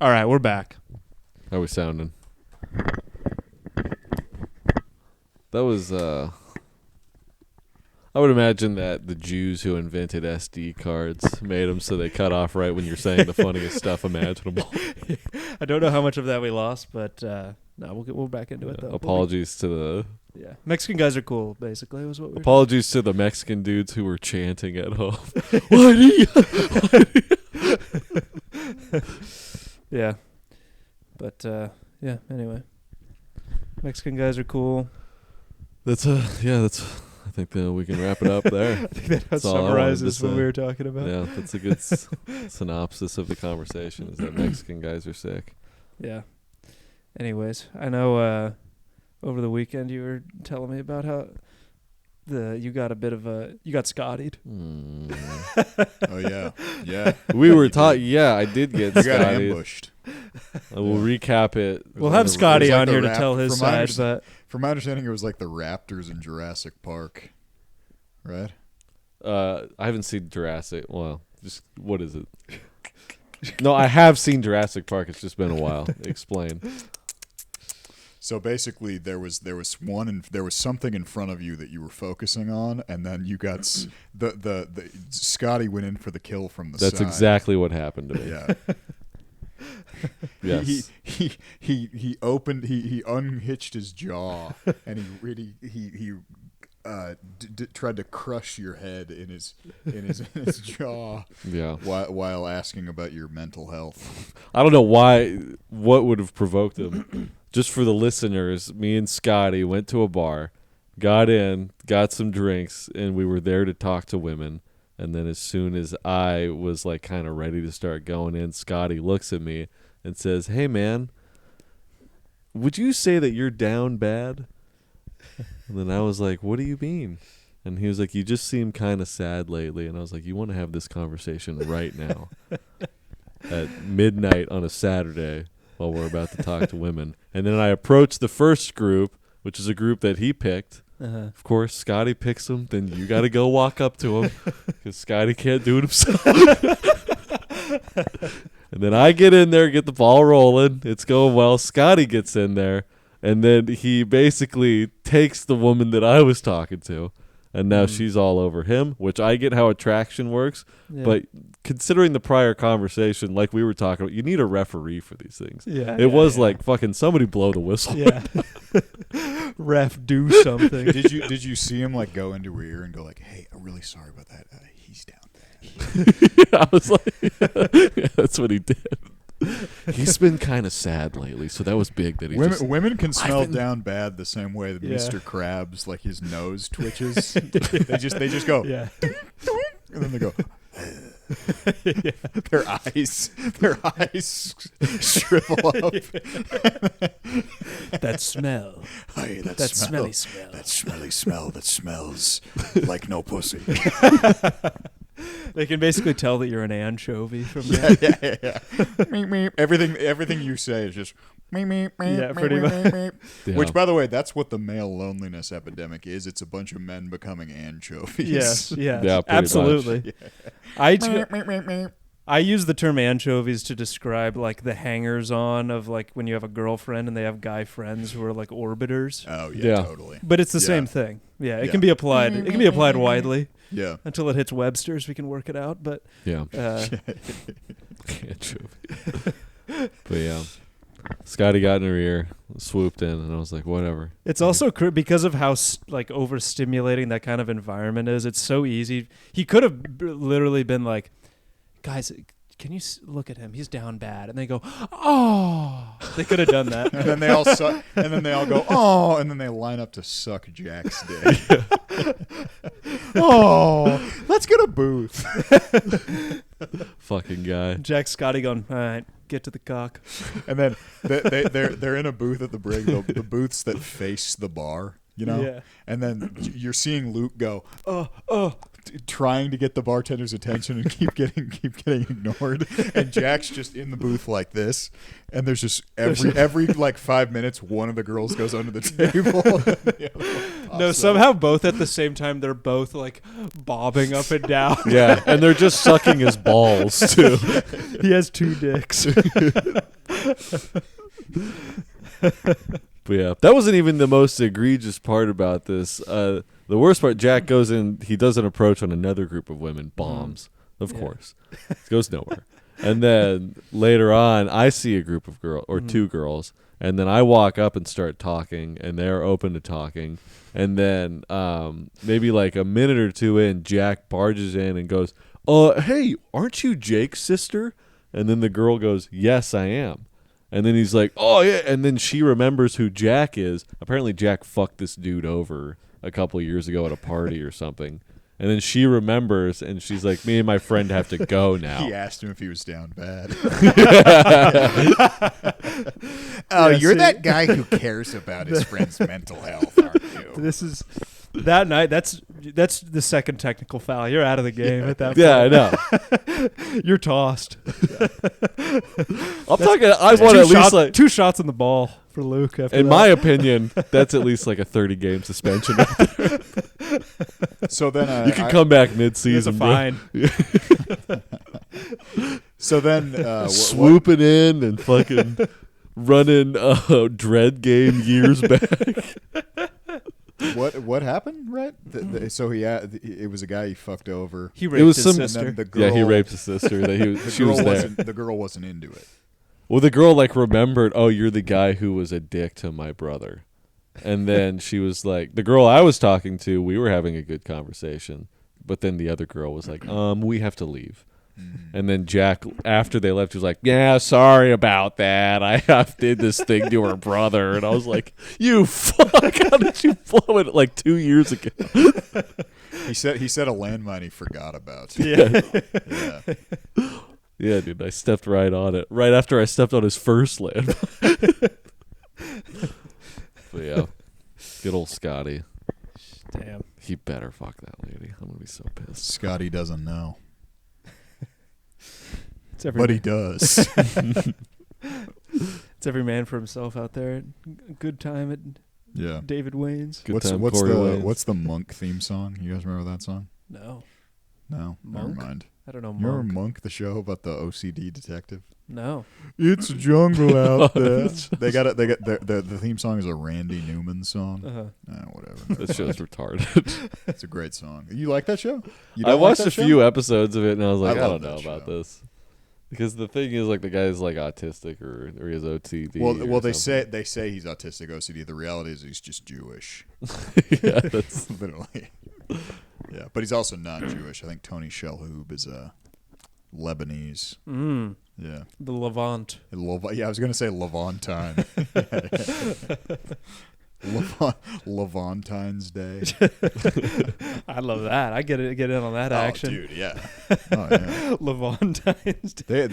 All right, we're back. How are we sounding? That was, I would imagine that the Jews who invented SD cards made them so they cut off right when you're saying the funniest stuff imaginable. I don't know how much of that we lost, but no, we'll back into it though. Apologies to the Mexican guys are cool. Basically, was what we were apologies to the Mexican dudes who were chanting at home. Yeah, but Anyway, Mexican guys are cool. That's I think that we can wrap it up there. I think that summarizes what we were talking about. Yeah, that's a good synopsis of the conversation. Is that Mexican guys are sick? Yeah. Anyways, I know over the weekend you were telling me about how you got Scottied. Oh yeah. We were taught. Yeah, I did get You got Scotty. ambushed. I will recap it. We'll have Scotty like on the here to tell his side, but from my understanding, it was like the raptors in Jurassic Park, right? I haven't seen Jurassic. Well, just what is it? No, I have seen Jurassic Park. It's just been a while. Explain. So basically, there was something in front of you that you were focusing on, and then you got the Scotty went in for the kill from the side. That's exactly what happened to me. Yeah. Yes. He unhitched his jaw, and he tried to crush your head in his jaw. Yeah. While asking about your mental health. I don't know what would have provoked him. Just for the listeners, me and Scotty went to a bar, got in, got some drinks, and we were there to talk to women. And then as soon as I was like kind of ready to start going in, Scotty looks at me and says, "Hey man, would you say that you're down bad?" And then I was like, "What do you mean?" And he was like, "You just seem kind of sad lately." And I was like, "You want to have this conversation right now at midnight on a Saturday while we're about to talk to women?" And then I approached the first group, which is a group that he picked. Of course, Scotty picks him. Then you got to go walk up to him because Scotty can't do it himself. And then I get in there, get the ball rolling. It's going well. Scotty gets in there, and then he basically takes the woman that I was talking to, and now she's all over him, which I get how attraction works. Yeah. But considering the prior conversation, like we were talking about, you need a referee for these things. Yeah, it was like fucking somebody blow the whistle. Yeah. Ref, do something. Did you see him like go into her ear and go like, "Hey, I'm really sorry about that. He's down bad." I was like, yeah, that's what he did. He's been kind of sad lately, so that was big that he women can smell down bad the same way that Mr. Krabs, like his nose twitches. they just go, and then they go. Yeah. Their eyes shrivel up. That smell. Hey, that smelly smell. That smelly smell that smells like no pussy. They can basically tell that you're an anchovy from there. Yeah. Meep, meep. Everything you say is just meep, meep, meep, yeah, meep, pretty meep, much. meep, meep. Yeah. Which, by the way, that's what the male loneliness epidemic is. It's a bunch of men becoming anchovies. Yes, Yeah, absolutely. Yeah. I use the term anchovies to describe like the hangers-on of like when you have a girlfriend and they have guy friends who are like orbiters. Oh yeah. Totally. But it's the same thing. Yeah, it can be applied. It can be applied widely. Yeah. Until it hits Webster's, we can work it out. But yeah. But yeah, Scotty got in her ear, swooped in, and I was like, whatever. It's also because of how like overstimulating that kind of environment is. It's so easy. He could have literally been like, "Guys, can you look at him? He's down bad." And they go, "Oh." They could have done that. And then they all suck, and then they all go, "Oh," and then they line up to suck Jack's dick. Oh, let's get a booth. Fucking guy. Jack Scotty going, "All right, get to the cock." And then they're in a booth at the brig, the booths that face the bar, you know? Yeah. And then you're seeing Luke go, trying to get the bartender's attention and keep getting ignored, and Jack's just in the booth like this, and there's just every like 5 minutes one of the girls goes under the table. No, somehow both at the same time they're both like bobbing up and down. Yeah, and they're just sucking his balls too. He has 2 dicks. But yeah, that wasn't even the most egregious part about this. The worst part, Jack goes in, he does an approach on another group of women, bombs, of course. It goes nowhere. And then later on, I see a group of girls, or 2 girls, and then I walk up and start talking, and they're open to talking. And then maybe like a minute or 2 in, Jack barges in and goes, hey, aren't you Jake's sister? And then the girl goes, yes, I am. And then he's like, oh, yeah. And then she remembers who Jack is. Apparently, Jack fucked this dude over a couple years ago at a party or something. And then she remembers, and she's like, me and my friend have to go now. He asked him if he was down bad. You're that guy who cares about his friend's mental health, aren't you? This is that night. That's the second technical foul. You're out of the game at that point. Yeah, I know. You're tossed. I'm talking, I want at least like, 2 shots in the ball for Luke. After in that. my opinion, that's at least like a 30-game suspension. So then You can come back It's a mid-season, bro. fine. So then Swooping in and fucking running Dread game years back. what happened? Right? So it was a guy he fucked over. He It raped was his some- sister. And then the girl, Yeah, he raped his sister. She was there. The girl wasn't into it. Well, the girl like remembered, oh, you're the guy who was a dick to my brother. And then she was like, the girl I was talking to, we were having a good conversation. But then the other girl was like, we have to leave. And then Jack, after they left, he was like, yeah, sorry about that. I did this thing to her brother. And I was like, you fuck, how did you blow it like 2 years ago? He said a landmine he forgot about. Yeah. Yeah. Yeah, dude, I stepped right on it. Right after I stepped on his first land. But yeah, good old Scotty. Damn. He better fuck that lady. I'm going to be so pissed. Scotty doesn't know, It's every but he does. It's every man for himself out there. Good time at Yeah. David Wayne's. Good time, Corey Wayans. What's the Monk theme song? You guys remember that song? No, No, Monk? never mind. I don't know. You remember Monk. Monk, the show about the OCD detective? No. It's a jungle out there. The theme song is a Randy Newman song. Whatever. That show's retarded. It's a great song. You like that show? You I don't watched like that a few show? episodes of it, and I was like, I I, love don't know that about show. this. Because the thing is, like, the guy's like autistic or he has OCD. Well, they something. say he's autistic OCD. The reality is he's just Jewish. Yeah, that's Literally. Yeah, but he's also not Jewish. I think Tony Shalhoub is Lebanese. Yeah. The Levant. Yeah, I was going to say Levantine. Levantine's Day. I love that. I get in on that action. Oh, dude, yeah. Oh, yeah. Levantine's Day.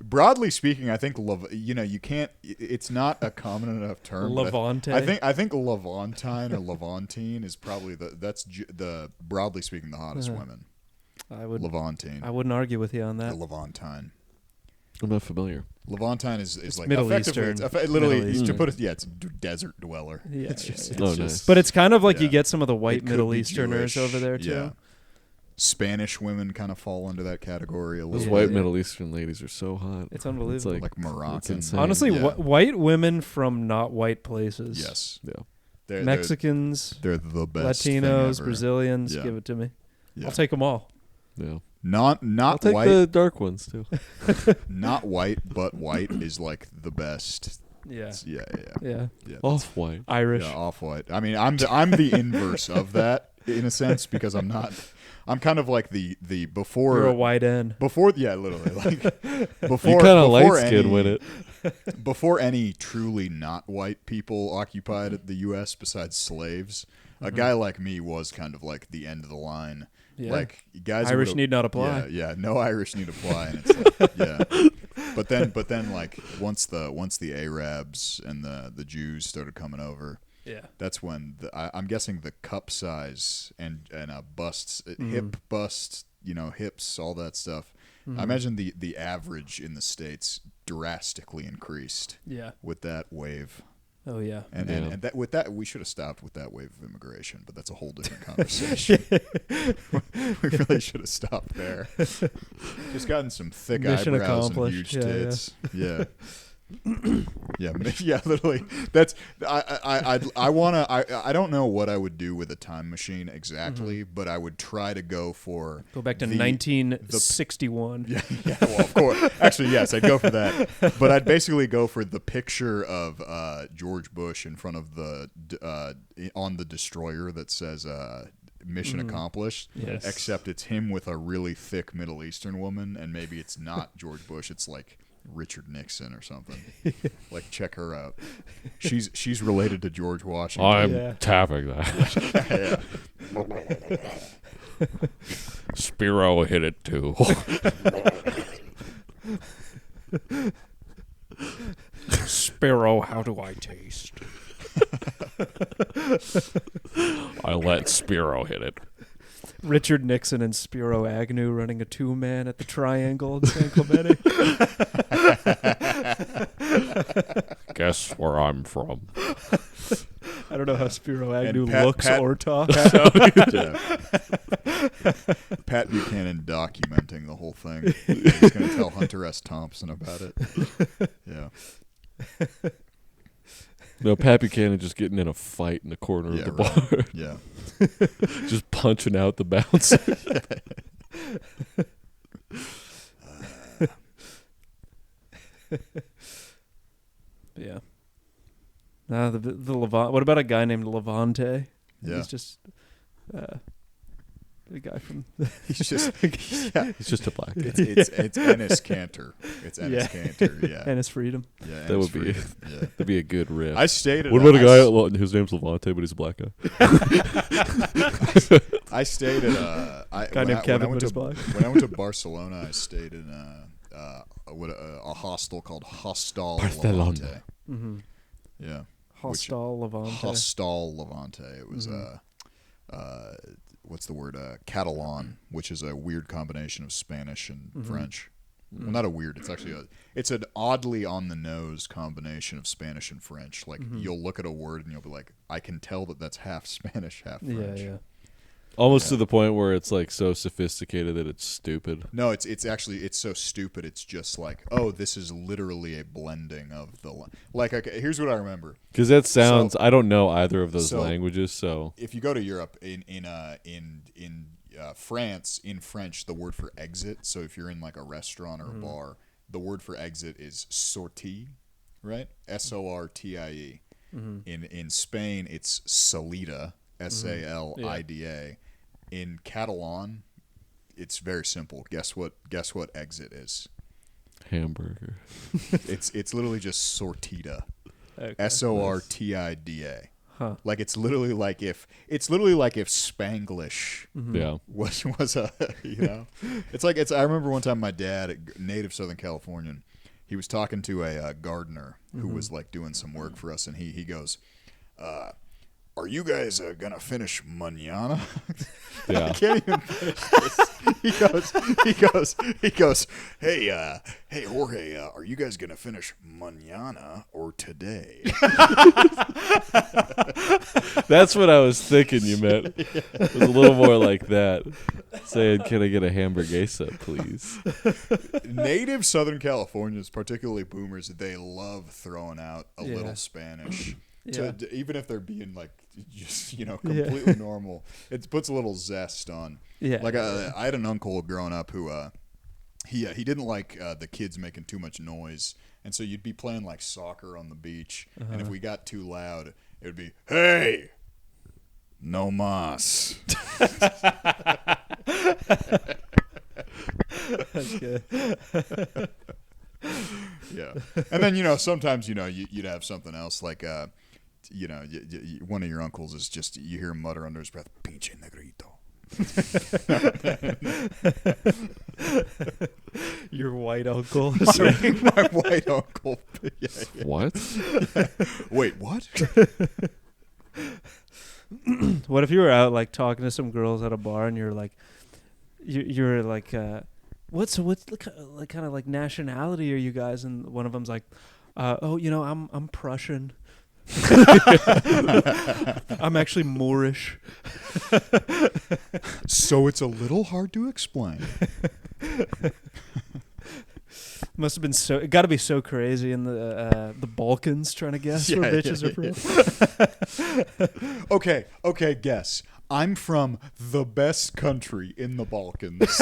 Broadly speaking, I think you can't. It's not a common enough term. but Levante. I think Levantine or Levantine is probably the broadly speaking the hottest women. Levantine. I wouldn't argue with you on that. The Levantine. I'm not familiar. Levantine is like Middle effectively, Eastern. literally Middle Eastern. to put it. Yeah, it's a desert dweller. Yeah, It's just, yeah, it's Oh, just- nice. But it's kind of like Yeah. you get some of the white It could Middle be Easterners Jewish. over there too. Yeah. Spanish women kind of fall under that category a little. Those Yeah. white bit. Middle Eastern ladies are so hot. It's unbelievable. It's like Moroccan. insane. Honestly, Yeah. white women from not white places. Yes. Yeah. They're, Mexicans, They're the best. thing Latinos, ever. Brazilians. Yeah. Give it to me. Yeah. I'll take them all. Yeah. Not I'll take white. the dark ones, too. Not white, but white is like the best. Yeah. Yeah. Yeah. Yeah. Off-white. Irish. Yeah, off-white. I mean, I'm the inverse of that in a sense because I'm kind of like the before. You're a white N. Before, yeah, literally, like before. You kind of before light skin any- with it. Before any truly not white people occupied the U.S. besides slaves, a guy like me was kind of like the end of the line. Yeah. Like guys, who Irish would've- need not apply. Yeah, no Irish need apply. And it's like, yeah, but then, like once the Arabs and the Jews started coming over, Yeah. That's when I'm guessing the cup size and busts, hip bust, hips, all that stuff. I imagine the average in the States drastically increased. Yeah. With that wave. Oh yeah. And that with that we should have stopped with that wave of immigration, but that's a whole different conversation. We really should have stopped there. Just gotten some thick Mission eyebrows and accomplished. huge tits. Yeah. Yeah, literally. That's I wanna. I don't know what I would do with a time machine exactly, but I would try to go back to 1961. Yeah, well, of course. Actually, yes, I'd go for that. But I'd basically go for the picture of George Bush in front of on the destroyer that says mission accomplished. Yes. Except it's him with a really thick Middle Eastern woman, and maybe it's not George Bush. It's like Richard Nixon or something. Like, check her out. She's related to George Washington. I'm tapping that. Spiro hit it too. Sparrow, how do I taste? I let Spiro hit it. Richard Nixon and Spiro Agnew running a 2-man at the Triangle in San Clemente. Guess where I'm from. I don't know how Spiro Agnew Pat- looks Pat- or talks. Pat Buchanan documenting the whole thing. He's going to tell Hunter S. Thompson about it. Yeah. No, Pat Buchanan just getting in a fight in the corner of the bar. Yeah. Just punching out the bouncer. Yeah. The Levant. What about a guy named Levante? Yeah. He's just the guy from. He's just He's just a black guy. It's Ennis Cantor. It's Ennis Cantor. Yeah. Ennis Freedom. Yeah. That would be Freedom. Yeah. that'd be a good riff. I stayed at. What about a guy whose name's Levante, but he's a black guy? I stayed at Guy named Kevin, but he's black. When I went to Barcelona, I stayed in a hostel called Hostal Barcelona. Levante. Mm-hmm. Yeah. Hostal Levante. Hostal Levante. It was what's the word? Catalan, which is a weird combination of Spanish and French. Well, not a weird. It's actually it's an oddly on the nose combination of Spanish and French. Like you'll look at a word and you'll be like, I can tell that that's half Spanish, half French. Yeah. Almost to the point where it's like so sophisticated that it's stupid. No, it's actually so stupid. It's just like, oh, this is literally a blending of the like. Okay, here's what I remember. Because that sounds, I don't know either of those languages. So if you go to Europe in France, in French, the word for exit. So if you're in like a restaurant or a bar, the word for exit is sortie, right? SORTIE. In Spain, it's salida, SALIDA. In Catalan, it's very simple. Guess what exit is? hamburger. It's literally just sortida. Okay. SORTIDA. Huh. Like it's literally like if Spanglish Yeah. was a I remember one time my dad, native Southern Californian, he was talking to a gardener who was like doing some work for us, and he goes, are you guys gonna finish mañana? Yeah. I can't even finish this. He goes, hey Jorge, are you guys gonna finish mañana or today? That's what I was thinking you meant. It was a little more like that. Saying, can I get a hamburguesa, please? Native Southern Californians, particularly boomers, they love throwing out a little Spanish. Yeah. Even if they're being like just completely normal, it puts a little zest on. Yeah. Like I had an uncle growing up who he didn't like the kids making too much noise, and so you'd be playing like soccer on the beach, and if we got too loud, it would be, hey, no mas. That's good. Yeah, and then sometimes you'd have something else like one of your uncles is just, you hear him mutter under his breath, pinche negrito. Your white uncle. my white uncle. Yeah. What? Wait, what? What if you were out like talking to some girls at a bar and you're like, you're like, what's the kind of like nationality are you guys? And one of them's like, oh, I'm Prussian. I'm actually Moorish. So it's a little hard to explain. Must have been it got to be so crazy in the Balkans trying to guess where bitches are from. Okay, guess. I'm from the best country in the Balkans.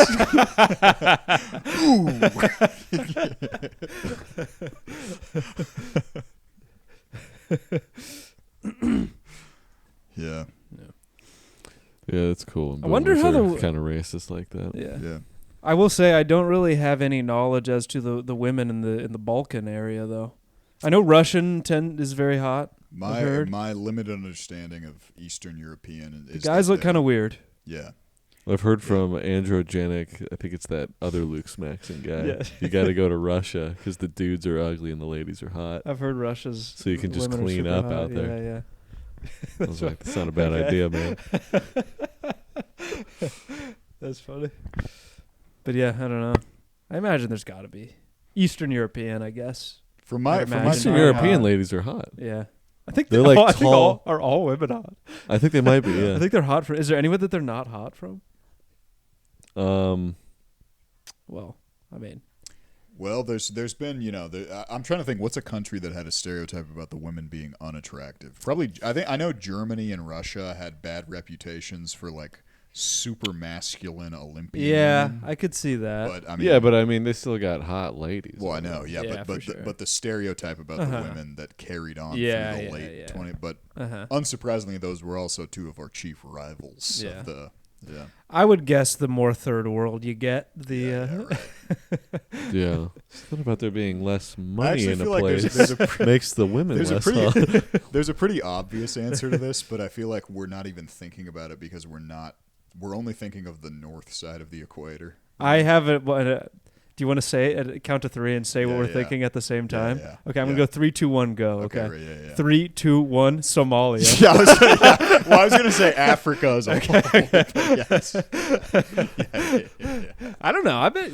Yeah. Yeah, that's cool. I wonder how kind of racist like that. Yeah. I will say I don't really have any knowledge as to the women in the Balkan area though. I know Russian is very hot. My limited understanding of Eastern European is the guys look kind of weird. Yeah. I've heard from Androgenic, I think it's that other Luke Smaxon guy. Yeah. You got to go to Russia because the dudes are ugly and the ladies are hot. I've heard Russia's so you can just clean up out there. Yeah. I was like, that's not a bad idea, man. That's funny. But yeah, I don't know. I imagine there's got to be Eastern European, I guess. From my Eastern European ladies are hot. Yeah. I think they're like I think are all women hot. I think they might be, yeah. I think they're hot is there anyone that they're not hot from? Well, I mean, well, there's been, I'm trying to think what's a country that had a stereotype about the women being unattractive. Probably I know Germany and Russia had bad reputations for like super masculine Olympian women. I could see that. But I mean, they still got hot ladies. Well, I know, but the stereotype about the women that carried on through the late 20s, but unsurprisingly, those were also two of our chief rivals. Yeah. I would guess the more third world you get, right. Yeah. Something about there being less money in a place like makes the women less hot. There's a pretty obvious answer to this, but I feel like we're not even thinking about it because we're only thinking of the north side of the equator. I have it. Do you want to say it? Count to three and say what we're thinking at the same time? Yeah. Okay, I'm going to go 3, 2, 1, go. Okay. Right, yeah. 3, 2, 1, Somalia. Well, I was going to say Africa as a whole. Yes. I don't know. I bet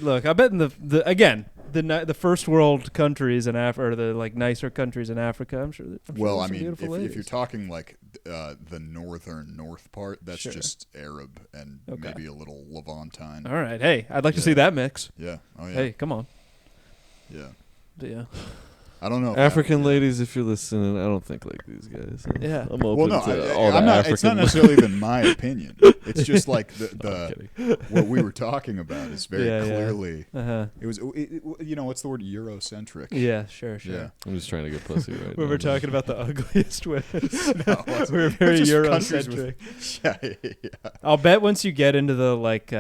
in the first world countries in Africa, or the like nicer countries in Africa, I'm sure well, I mean, if you're talking like the north part, that's just Arab and maybe a little Levantine. All right. Hey, I'd like to see that mix. Yeah. Oh yeah. Hey, come on. Yeah. But yeah. I don't know. African ladies, if you're listening, I don't think like these guys. Yeah. I'm open to all I'm the not, African. It's not necessarily even my opinion. It's just like what we were talking about is very clearly. Yeah. It was, what's the word? Eurocentric. Yeah, sure. Yeah. I'm just trying to get pussy right now. We were talking about the ugliest women. We were very Eurocentric. Yeah. I'll bet once you get into the like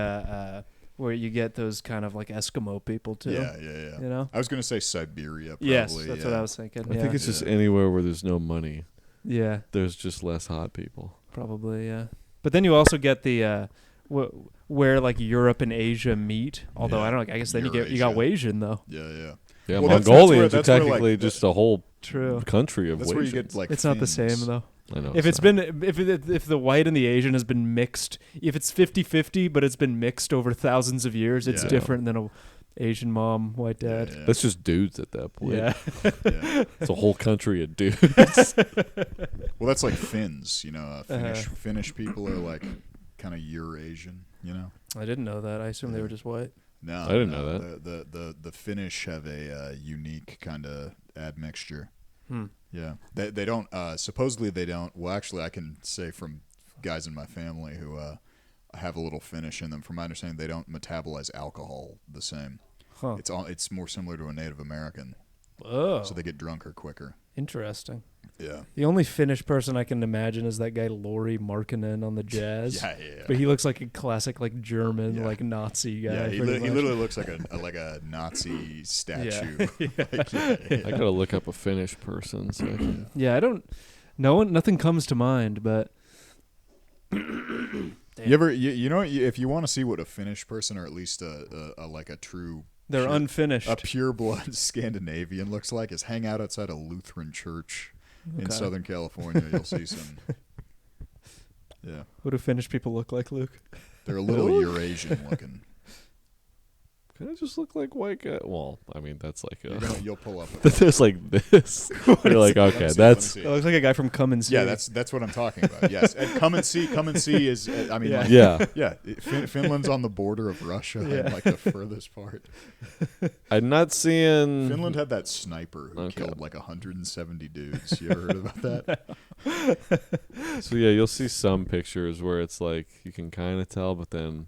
where you get those kind of like Eskimo people too. Yeah. You know? I was going to say Siberia, probably. Yes, that's what I was thinking. I think it's just anywhere where there's no money. Yeah. There's just less hot people. Probably, yeah. But then you also get the where like Europe and Asia meet. Although I guess then you got Asian though. Yeah. Yeah, well, Mongolians are technically just a whole true country of That's where you get like it's not the same though. I know. If if the white and the Asian has been mixed, if it's 50-50 but it's been mixed over thousands of years, it's different than a Asian mom, white dad. Yeah. That's just dudes at that point. Yeah. It's a whole country of dudes. Well, that's like Finns, Finnish people are like kind of Eurasian, I didn't know that. I assumed they were just white. No, I didn't know that. The Finnish have a unique kind of admixture. Hmm. Yeah, they don't. Supposedly they don't. Well, actually, I can say from guys in my family who have a little Finnish in them. From my understanding, they don't metabolize alcohol the same. Huh. It's more similar to a Native American. Oh, so they get drunker quicker. Interesting. Yeah. The only Finnish person I can imagine is that guy Lauri Markkanen on the Jazz. Yeah. But he looks like a classic like German like Nazi guy. Yeah, he literally looks like a Nazi statue. I gotta look up a Finnish person. So I don't. Nothing comes to mind, but. You ever if you want to see what a Finnish person, or at least a true. They're unfinished. A pure-blood Scandinavian looks like is hang out outside a Lutheran church in Southern California. You'll see some Yeah. What do Finnish people look like, Luke? They're a little Eurasian looking. Kind of just look like white guy. Well, I mean, that's like You'll pull up. there's like this. You're like, okay, that's. It looks like a guy from Come and See. Yeah, that's what I'm talking about. Yes, and Come and See is. I mean, Yeah. like, Yeah. yeah. Finland's on the border of Russia, and like the furthest part. I'm not seeing. Finland had that sniper who killed like 170 dudes. You ever heard about that? So yeah, you'll see some pictures where it's like you can kind of tell, but then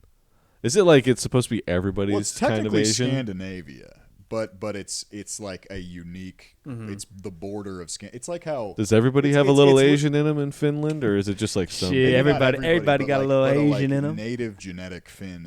is it like it's supposed to be everybody's Well, it's kind of technically Asian? Scandinavia, but it's like a unique. It's the border of It's like how Does everybody it's- have a it's- little it's li- Asian in them in Finland, or is it just like some? Shit, Maybe not everybody but got a little but Asian in 'em. Native genetic Finn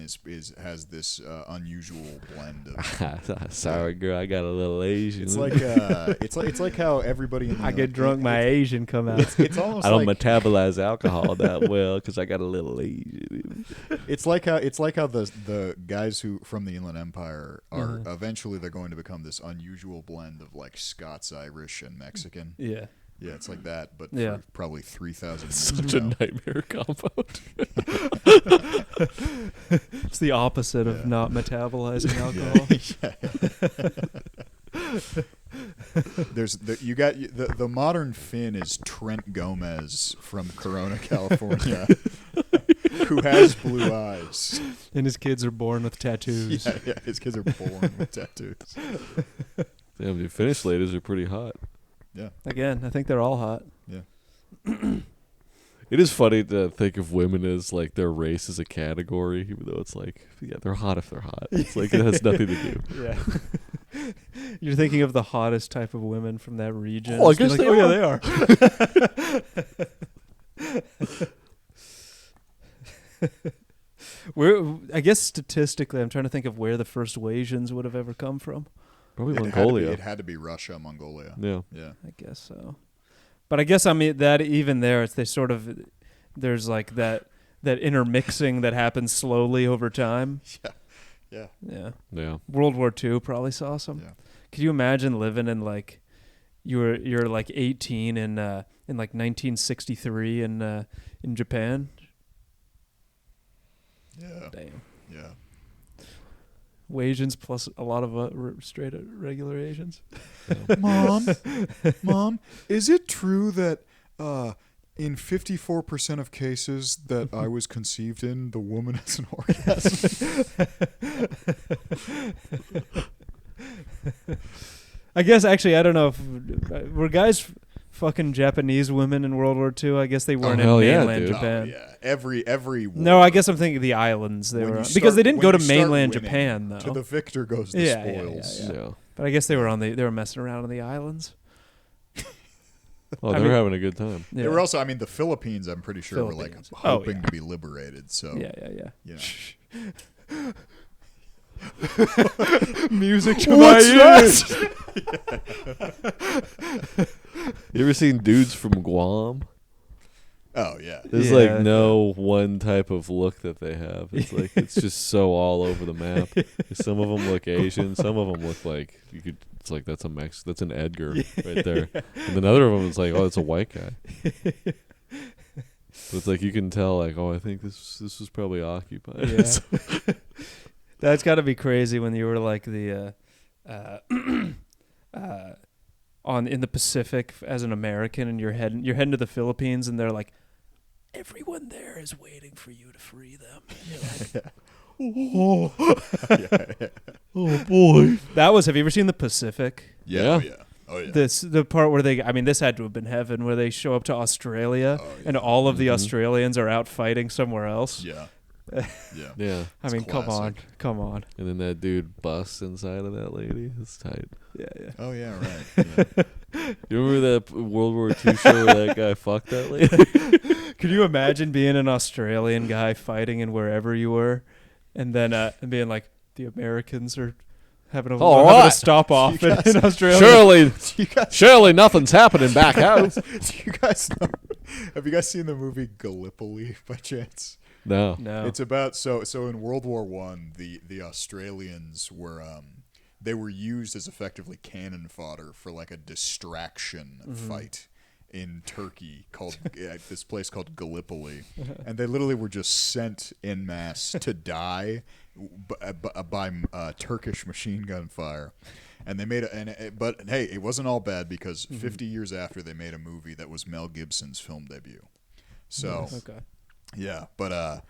has this unusual blend of. Sorry, girl, I got a little Asian. It's like it's like how everybody. In the, I get drunk, my Asian come out. It's almost I don't like metabolize alcohol that well because I got a little Asian. it's like how the guys who from the Inland Empire are eventually they're going to become this unusual blend of like Scots, Irish, and Mexican. Yeah. Yeah, it's like that, but Yeah. for probably 3,000 years Such ago. a nightmare compound. It's the opposite of not metabolizing alcohol. You got the modern Finn is Trent Gomez from Corona, California, who has blue eyes. And his kids are born with tattoos. Yeah, his kids are born with tattoos. Damn, dude, Finnish ladies are pretty hot. Yeah, Again, I think they're all hot. yeah. It is funny to think of women as like their race as a category, even though it's like, yeah, they're hot if they're hot. It's like it has nothing to do. Yeah. You're thinking of the hottest type of women from that region. Oh, I You're guess like, they oh, yeah, they are. I guess statistically, I'm trying to think of where the first Wasians would have ever come from. Probably It Mongolia. had to be Russia, Mongolia. Yeah. Yeah. I guess so. But I guess, I mean, that even there, it's there's like that intermixing that happens slowly over time. Yeah. Yeah. Yeah. World War II probably saw some. Yeah. Could you imagine living in like you're like 18 in like 1963 in Japan? Yeah. Damn. Yeah. Asians plus a lot of straight regular Asians. Mom, is it true that in 54% of cases that I was conceived in, the woman has an orgasm? I guess actually I don't know if were guys fucking Japanese women in World War II. I guess they weren't in hell yeah, mainland dude. Japan. Oh, yeah. Every war, No, I guess I'm thinking of the islands they when were you on. Because they start- didn't when go to you start mainland winning, Japan though. To the victor goes the Yeah, spoils. yeah. Yeah. But I guess they were messing around on the islands. Oh, I they're mean- having a good time. They were also, I mean, the Philippines, I'm pretty sure, were like Philippines. hoping Oh, yeah. to be liberated. So, Yeah. you know. Music to What's my ears. You ever seen dudes from Guam? Oh, yeah. There's Yeah. like no one type of look that they have. It's like it's just so all over the map. Some of them look Asian. Some of them look like you could. It's like that's an Edgar right there. And then other of them, it's like, oh, it's a white guy. But it's like you can tell, like, oh, I think this was probably occupied. Yeah. That's got to be crazy when you were like the in the Pacific as an American and you're heading to the Philippines and they're like, everyone there is waiting for you to free them. And you're like, oh boy. That was. Have you ever seen the Pacific? Yeah. Oh, yeah. The part where this had to have been heaven, where they show up to Australia and all of the Australians are out fighting somewhere else. Yeah. Yeah. I mean, come on. And then that dude busts inside of that lady. It's tight. Yeah. Oh, yeah, right. Yeah. You remember that World War II show where that guy fucked that lady? Could you imagine being an Australian guy fighting in wherever you were, and then and being like, the Americans are having a stop off in Australia? Surely nothing's happening back out. Do you guys know? Have you guys seen the movie Gallipoli by chance? No. It's about so in World War I, the Australians were they were used as effectively cannon fodder for like a distraction fight, in Turkey called this place called Gallipoli, and they literally were just sent en masse to die by Turkish machine gun fire. And they made but hey, it wasn't all bad because 50 years after they made a movie that was Mel Gibson's film debut. So Okay. yeah, but I'm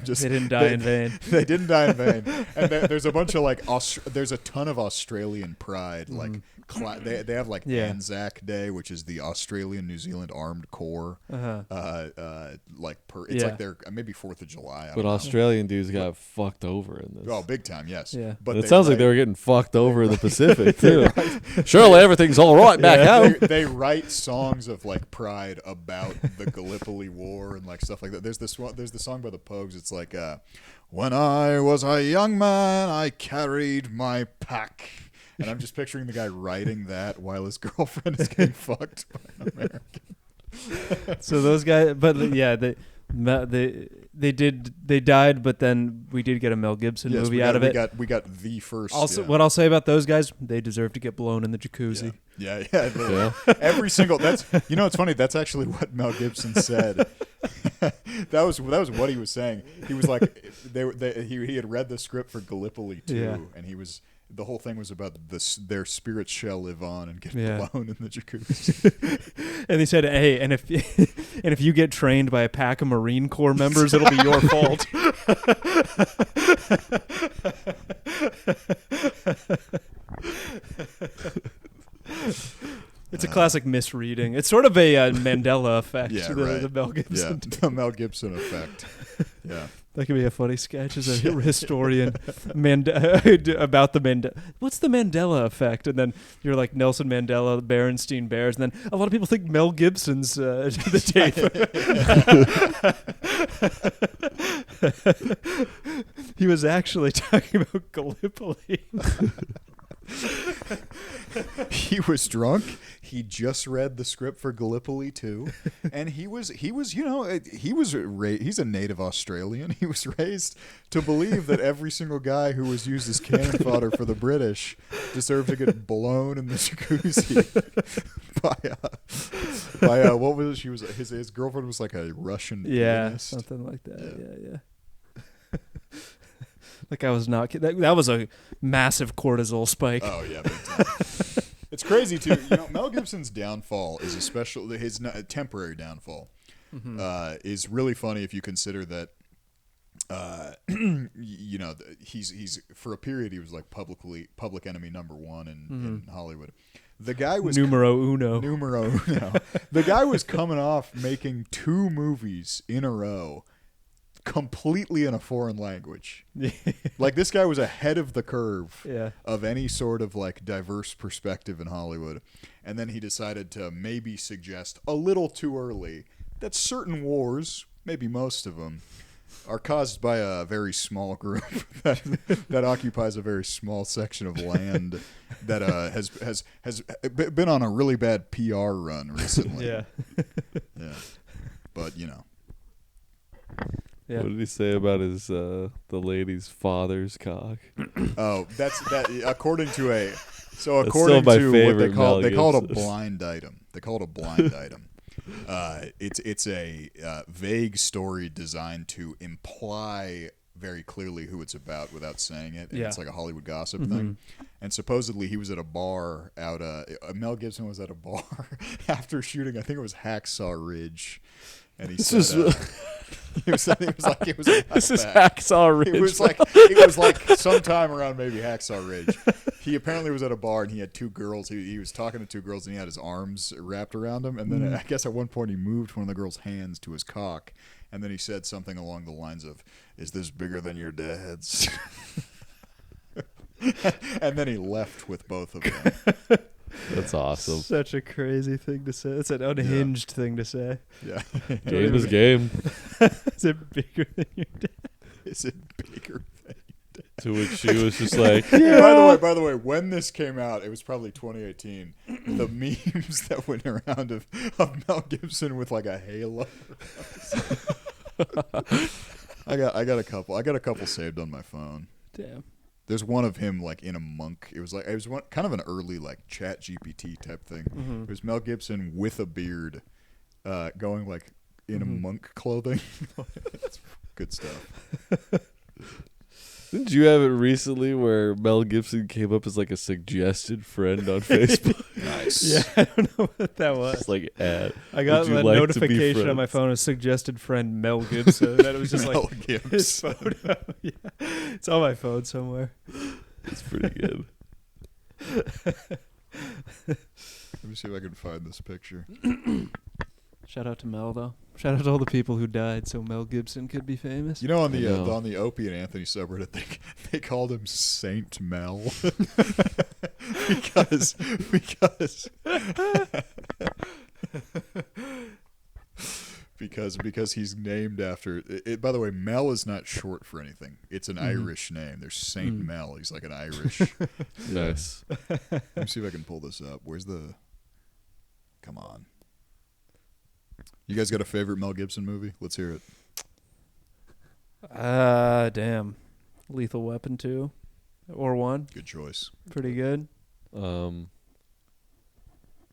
just They didn't die in vain. They didn't die in vain. And there's a bunch of like there's a ton of Australian pride. Like they have like Anzac Day, which is the Australian New Zealand Armed Corps. It's like their maybe 4th of July. I But don't know. Australian dudes got fucked over in this. Oh, big time, yes. Yeah. But it sounds like they were getting fucked over in the Pacific too. Surely everything's all right back home. They write songs of like pride about the Gallipoli War and like stuff like that. There's the song by the Pogues. It's like, when I was a young man, I carried my pack. And I'm just picturing the guy writing that while his girlfriend is getting fucked by an American. So those guys, but yeah, they died, but then we did get a Mel Gibson movie out of it. We got the first. Also, what I'll say about those guys, they deserve to get blown in the jacuzzi. Yeah. Every single. It's funny. That's actually what Mel Gibson said. that was what he was saying. He was like, he had read the script for Gallipoli too, and he was. The whole thing was about their spirits shall live on and get blown in the jacuzzi. And he said, "Hey, and if you get trained by a pack of Marine Corps members, it'll be your fault." It's a classic misreading. It's sort of a Mandela effect. The Mel Gibson. Yeah, the Mel Gibson effect. Yeah. That could be a funny sketch as a historian about the Mandela. What's the Mandela effect? And then you're like Nelson Mandela, the Berenstein Bears, and then a lot of people think Mel Gibson's the tape. He was actually talking about Gallipoli. He was drunk. He just read the script for Gallipoli too, and he's a native Australian. He was raised to believe that every single guy who was used as cannon fodder for the British deserved to get blown in the jacuzzi by what was it? She was his girlfriend was like a Russian pianist. Something like that. Yeah. That guy was not kidding. That was a massive cortisol spike. Oh yeah, big time. It's crazy too. Mel Gibson's downfall is his temporary downfall is really funny if you consider that. He's for a period he was like public enemy number one in Hollywood. The guy was numero uno. The guy was coming off making 2 movies in a row. Completely in a foreign language. Like this guy was ahead of the curve of any sort of like diverse perspective in Hollywood. And then he decided to maybe suggest a little too early that certain wars, maybe most of them, are caused by a very small group that occupies a very small section of land that has been on a really bad PR run recently. Yeah. But What did he say about his the lady's father's cock? Oh, that according to what they call it a blind item. They call it a blind item. It's a vague story designed to imply very clearly who it's about without saying it. And it's like a Hollywood gossip thing. And supposedly he was at a bar Mel Gibson was at a bar after shooting, I think it was Hacksaw Ridge. And he said, it was This is Hacksaw Ridge. It was like sometime around maybe Hacksaw Ridge. He apparently was at a bar and he had 2 girls. He was talking to 2 girls and he had his arms wrapped around them. And then I guess at one point he moved one of the girls' hands to his cock. And then he said something along the lines of, "Is this bigger than your dad's?" And then he left with both of them. That's awesome. Such a crazy thing to say. It's an unhinged thing to say. Yeah. Game is game. Is it bigger than your dad? Is it bigger than your dad? To which she was just like, By the way, when this came out, it was probably 2018. The memes that went around of Mel Gibson with like a halo. I got a couple saved on my phone. Damn. There's one of him like in a monk. It was kind of an early like Chat GPT type thing. Mm-hmm. It was Mel Gibson with a beard, going like in a monk clothing. That's good stuff. Didn't you have it recently where Mel Gibson came up as like a suggested friend on Facebook? Nice. Yeah, I don't know what that was. It's like ad. I got Would you a like to be notification on my friends? phone, a suggested friend Mel Gibson. That it was just Mel like his Gibson. photo. Yeah, it's on my phone somewhere. It's pretty good. Let me see if I can find this picture. Shout out to Mel though. Shout out to all the people who died so Mel Gibson could be famous. You know, on I know. the Opie and Anthony subreddit, they called him Saint Mel because because he's named after it. By the way, Mel is not short for anything. It's an Irish name. There's Saint Mel. He's like an Irish. Nice. Let me see if I can pull this up. Where's the? Come on. You guys got a favorite Mel Gibson movie? Let's hear it. Damn. Lethal Weapon 2 or 1. Good choice. Pretty good.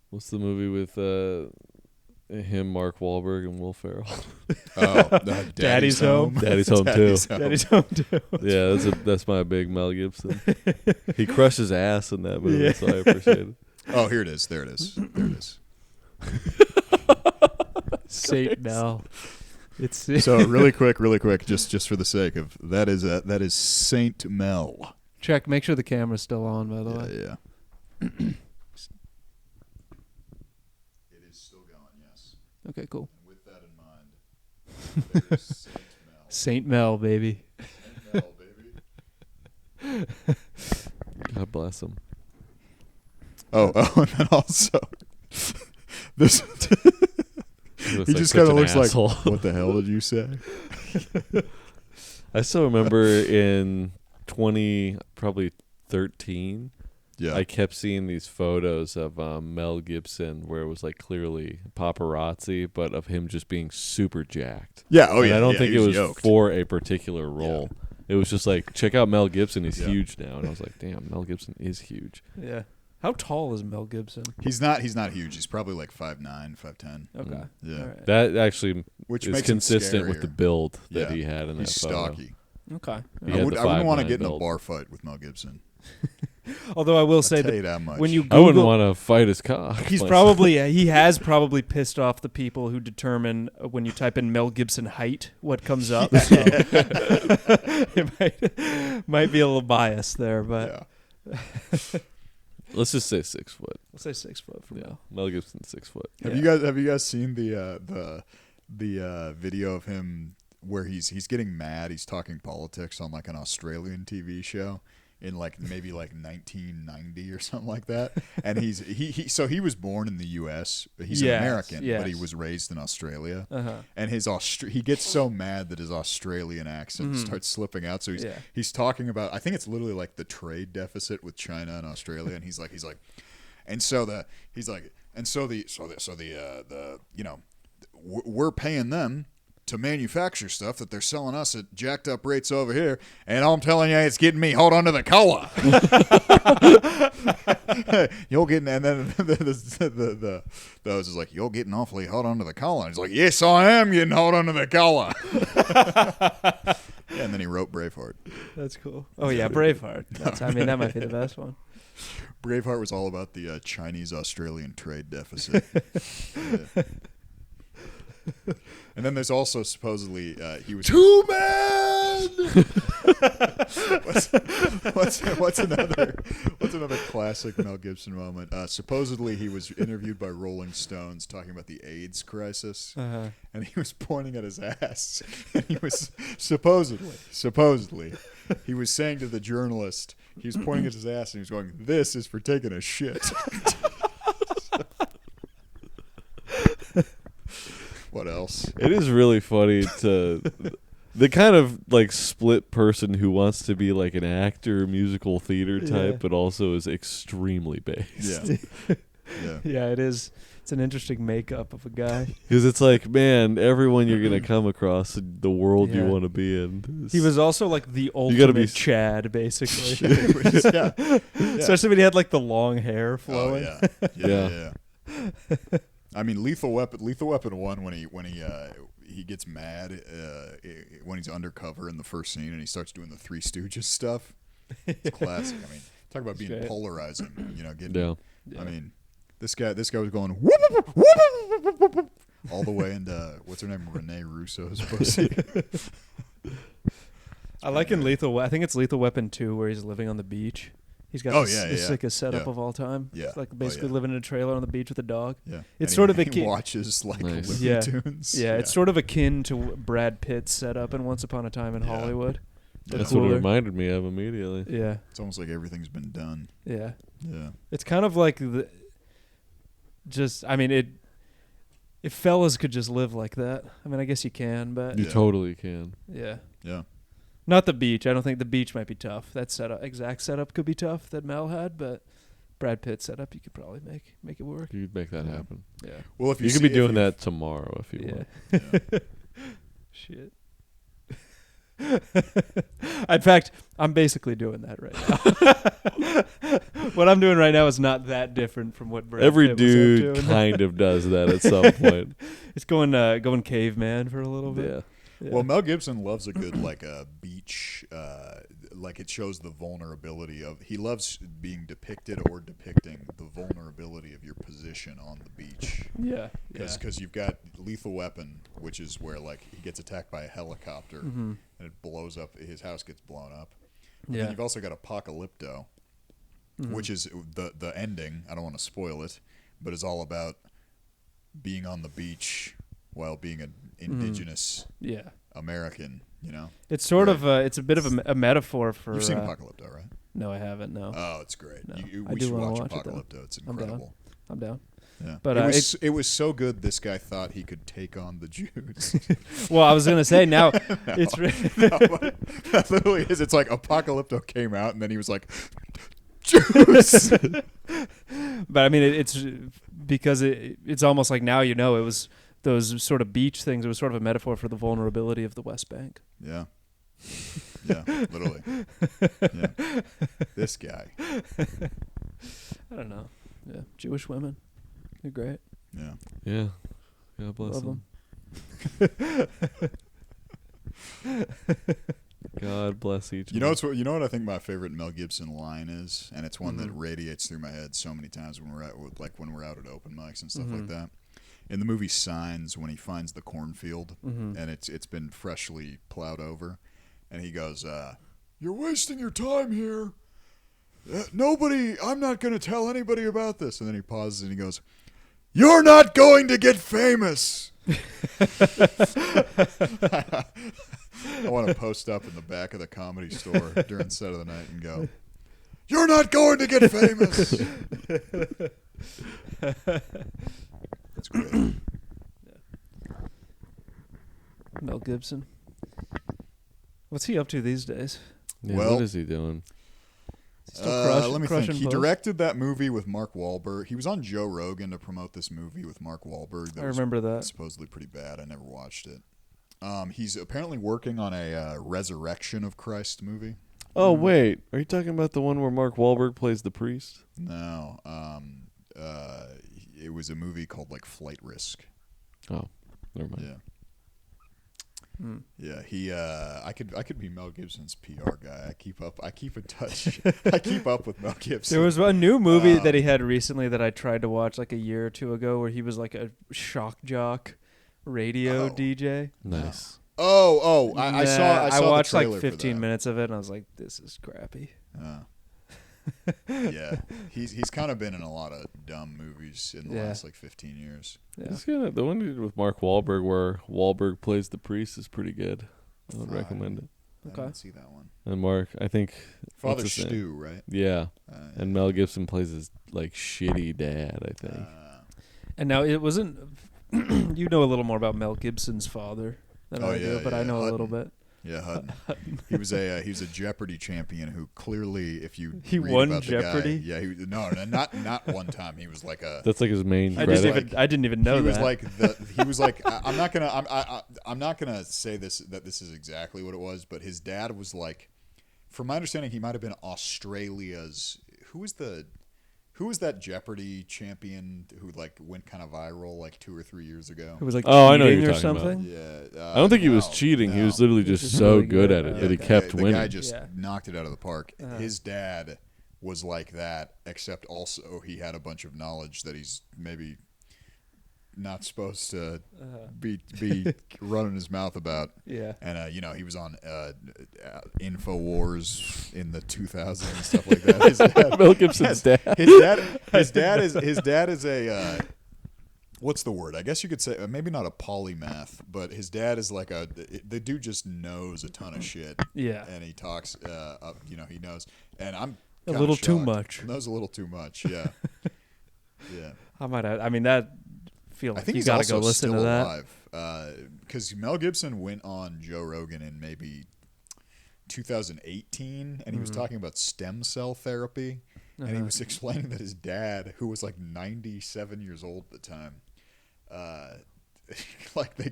What's the movie with him, Mark Wahlberg, and Will Ferrell? Daddy's Home. Daddy's Home too. Daddy's Home 2. Yeah, that's my big Mel Gibson. He crushes ass in that movie, Yeah. so I appreciate it. Oh, here it is. There it is. There it is. Saint Mel. It's So really quick, just for the sake of that is Saint Mel. check. Make sure the camera's still on. By the way. Yeah. It is still going. Yes. Okay. Cool. And with that in mind, there's Saint Mel. Saint Mel, baby. Saint Mel, baby. God bless him. Oh, and then also this. He just kind of looks like, what the hell did you say? I still remember in 2013, Yeah. I kept seeing these photos of Mel Gibson where it was like clearly paparazzi, but of him just being super jacked. Yeah. Oh, And yeah. I don't yeah, think he it was yoked. for a particular role. It was just like, check out Mel Gibson. He's Yeah. huge now. And I was like, damn, Mel Gibson is huge. Yeah. How tall is Mel Gibson? He's not huge. He's probably like 5'9", 5'10". Okay. Yeah. All right. That actually Which is makes him consistent with the scarier. build that Yeah. he had in He's that photo. stocky. Okay. He I had wouldn't the want to 5'9" get in a build. bar fight with Mel Gibson. Although I will I'll say tell you that that much. when you I wouldn't Google, want to fight his cock. he has probably pissed off the people who determine when you type in Mel Gibson height what comes up. So it might be a little biased there, but yeah. Let's just say 6 foot. we'll say 6 foot from Yeah, now. Mel Gibson 6 foot. Have you guys seen the video of him where he's getting mad? He's talking politics on like an Australian TV show in like maybe like 1990 or something like that. And so he was born in the U.S. He's Yes, an American, yes. but he was raised in Australia. Uh-huh. And he gets so mad that his Australian accent starts slipping out. So he's talking about, I think it's literally like the trade deficit with China and Australia. And he's like, we're paying them to manufacture stuff that they're selling us at jacked up rates over here, and I'm telling you, it's getting me hot under the collar. You're getting, and then the host is like, you're getting awfully hot under the collar. And he's like, yes, I am getting hot under the collar. Yeah, and then he wrote Braveheart. That's cool. Oh yeah, Braveheart. That might be the best one. Braveheart was all about the Chinese-Australian trade deficit. Yeah. And then there's also supposedly he was Two men. what's another classic Mel Gibson moment? Supposedly he was interviewed by Rolling Stones talking about the AIDS crisis, and he was pointing at his ass, and he was supposedly he was saying to the journalist, he was pointing at his ass, and he was going, "This is for taking a shit." What else? It is really funny to the kind of like split person who wants to be like an actor, musical theater type, but also is extremely based. Yeah. Yeah. Yeah, it is. It's an interesting makeup of a guy. Because it's like, man, everyone you're gonna come across in the world you Yeah. want to be in. He was also like the gotta ultimate be Chad, basically. Yeah. Especially when he had like the long hair Oh flowing. yeah. Yeah. I mean, Lethal Weapon 1 when he gets mad when he's undercover in the first scene and he starts doing the Three Stooges stuff. It's classic. I mean, talk about being Shit. polarizing. You know, Yeah. I mean, this guy was going whoop, whoop, whoop, whoop, whoop, whoop, all the way into what's her name, Renee Russo's pussy. I like in I think it's Lethal Weapon 2 where he's living on the beach. He's got the sickest setup of all time. Yeah. It's like basically living in a trailer on the beach with a dog. Yeah, It's and sort of he watches like Nice. Looney Tunes. Yeah, it's sort of akin to Brad Pitt's setup in Once Upon a Time in Yeah. Hollywood. That's Cooler. what it reminded me of immediately. Yeah, It's almost like everything's been done. yeah. Yeah. It's kind of like if fellas could just live like that. I mean, I guess you can, but You Yeah. totally can. yeah. Yeah. Not the beach. I don't think the beach might be tough. That exact setup could be tough that Mel had, but Brad Pitt setup, you could probably make it work. You'd make that happen. Yeah. Well, if You could be doing that tomorrow if you want. Yeah. Shit. In fact, I'm basically doing that right now. What I'm doing right now is not that different from what Brad Every Pitt dude was up to. kind of does that at some point. It's going caveman for a little bit. Yeah. Yeah. Well, Mel Gibson loves a good like a beach, like it shows the vulnerability of. He loves being depicted or depicting the vulnerability of your position on the beach. Yeah. Because you've got Lethal Weapon, which is where like he gets attacked by a helicopter and it blows up. His house gets blown up. And then you've also got Apocalypto, which is the ending. I don't want to spoil it, but it's all about being on the beach while being an indigenous American. You know, It's sort of it's a bit of a metaphor for. You've seen Apocalypto, right? No, I haven't. No. Oh, it's great. No. We I do should wanna watch watch it, though. Apocalypto. It's incredible. I'm down. Yeah. But, it was so good. This guy thought he could take on the Jews. Well, I was gonna say now it's That literally is. It's like Apocalypto came out, and then he was like, Jews. But I mean, it's because it's almost like now it was those sort of beach things. It was sort of a metaphor for the vulnerability of the West Bank. Yeah. Yeah, literally. Yeah. This guy. I don't know. Yeah, Jewish women, they're great. Yeah. Yeah. God bless Love them. them. God bless each. You know what I think my favorite Mel Gibson line is, and it's one that radiates through my head so many times when we're out at open mics and stuff like that. In the movie Signs, when he finds the cornfield and it's been freshly plowed over, and he goes, "You're wasting your time here. I'm not going to tell anybody about this." And then he pauses and he goes, "You're not going to get famous." I want to post up in the back of the Comedy Store during set of the night and go, "You're not going to get famous." That's great. Mel Gibson. What's he up to these days? Yeah, Well- what is he doing? Let me think. crushing He post? directed that movie with Mark Wahlberg. He was on Joe Rogan to promote this movie with Mark Wahlberg. That I was remember that. supposedly pretty bad. I never watched it. He's apparently working on a Resurrection of Christ movie. Oh wait, are you talking about the one where Mark Wahlberg plays the priest? No, it was a movie called like Flight Risk. Oh, never mind. Yeah. Yeah, I could be Mel Gibson's PR guy. I keep in touch. I keep up with Mel Gibson. There was a new movie that he had recently that I tried to watch like a year or two ago where he was like a shock jock radio DJ. Nice. I saw. I watched the trailer like for 15 that. minutes of it and I was like, this is crappy. Yeah, he's kind of been in a lot of dumb movies in the last like 15 years. Yeah. The one he did with Mark Wahlberg, where Wahlberg plays the priest, is pretty good. I would recommend it. I didn't see that one. And Mark, I think Father what's his name? Stu, right? Yeah, and Mel Gibson plays his like shitty dad, I think. And now it wasn't. You know a little more about Mel Gibson's father than I do, but I know a little bit. Yeah, Hutton. He was a Jeopardy champion who clearly, if you He read won about the Jeopardy? guy, no, not one time. He was like a. That's like his main I credit. didn't even know He was that. I'm not gonna say this is exactly what it was, but his dad was like, from my understanding, he might have been Australia's. Who was that Jeopardy champion who like went kind of viral like 2 or 3 years ago? It was like Oh, I know cheating what or you're talking about. something. Yeah, I don't think he was no, cheating. He no. was literally just Just so really good good. at it Yeah, that he okay. kept the winning. guy just Yeah. knocked it out of the park. His dad was like that, except also he had a bunch of knowledge that he's maybe not supposed to be running his mouth about. Yeah. And he was on InfoWars in the 2000s and stuff like that. His dad, Mel Gibson's dad. His dad is a what's the word? I guess you could say maybe not a polymath, but his dad is like the dude just knows a ton of shit. Yeah. And he talks he knows. And I'm A kinda little too shocked. much. Knows a little too much. Yeah. Yeah. That feel I like think you he's gotta also go listen still to that. alive. Because Mel Gibson went on Joe Rogan in maybe 2018, and he was talking about stem cell therapy, and he was explaining that his dad, who was like 97 years old at the time, like they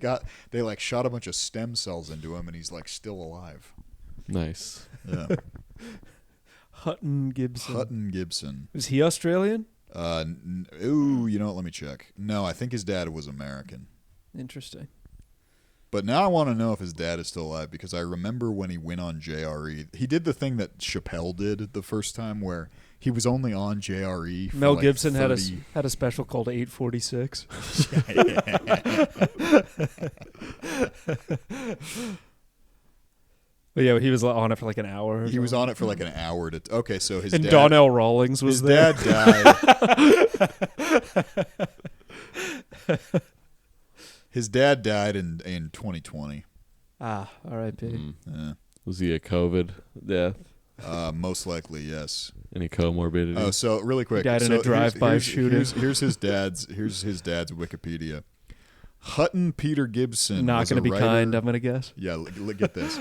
shot a bunch of stem cells into him, and he's like still alive. Nice. Yeah. Hutton Gibson. Hutton Gibson. Was he Australian? You know what? Let me check. No, I think his dad was American. Interesting. But now I want to know if his dad is still alive, because I remember when he went on JRE, he did the thing that Chappelle did the first time, where he was only on JRE. For Mel like Gibson 30... had a special called 846. But yeah, he was on it for like an hour. He was on it for like an hour. Okay, so his and dad, Donnell Rawlings was his there. dad died. His dad died in 2020. R.I.P. Yeah. Was he a COVID death? Most likely, yes. Any comorbidity? Oh, so really quick, He died in a drive-by shooting. Here's his dad's Wikipedia. Hutton Peter Gibson. Not was going to a be writer. kind, I'm going to guess. Yeah, get this.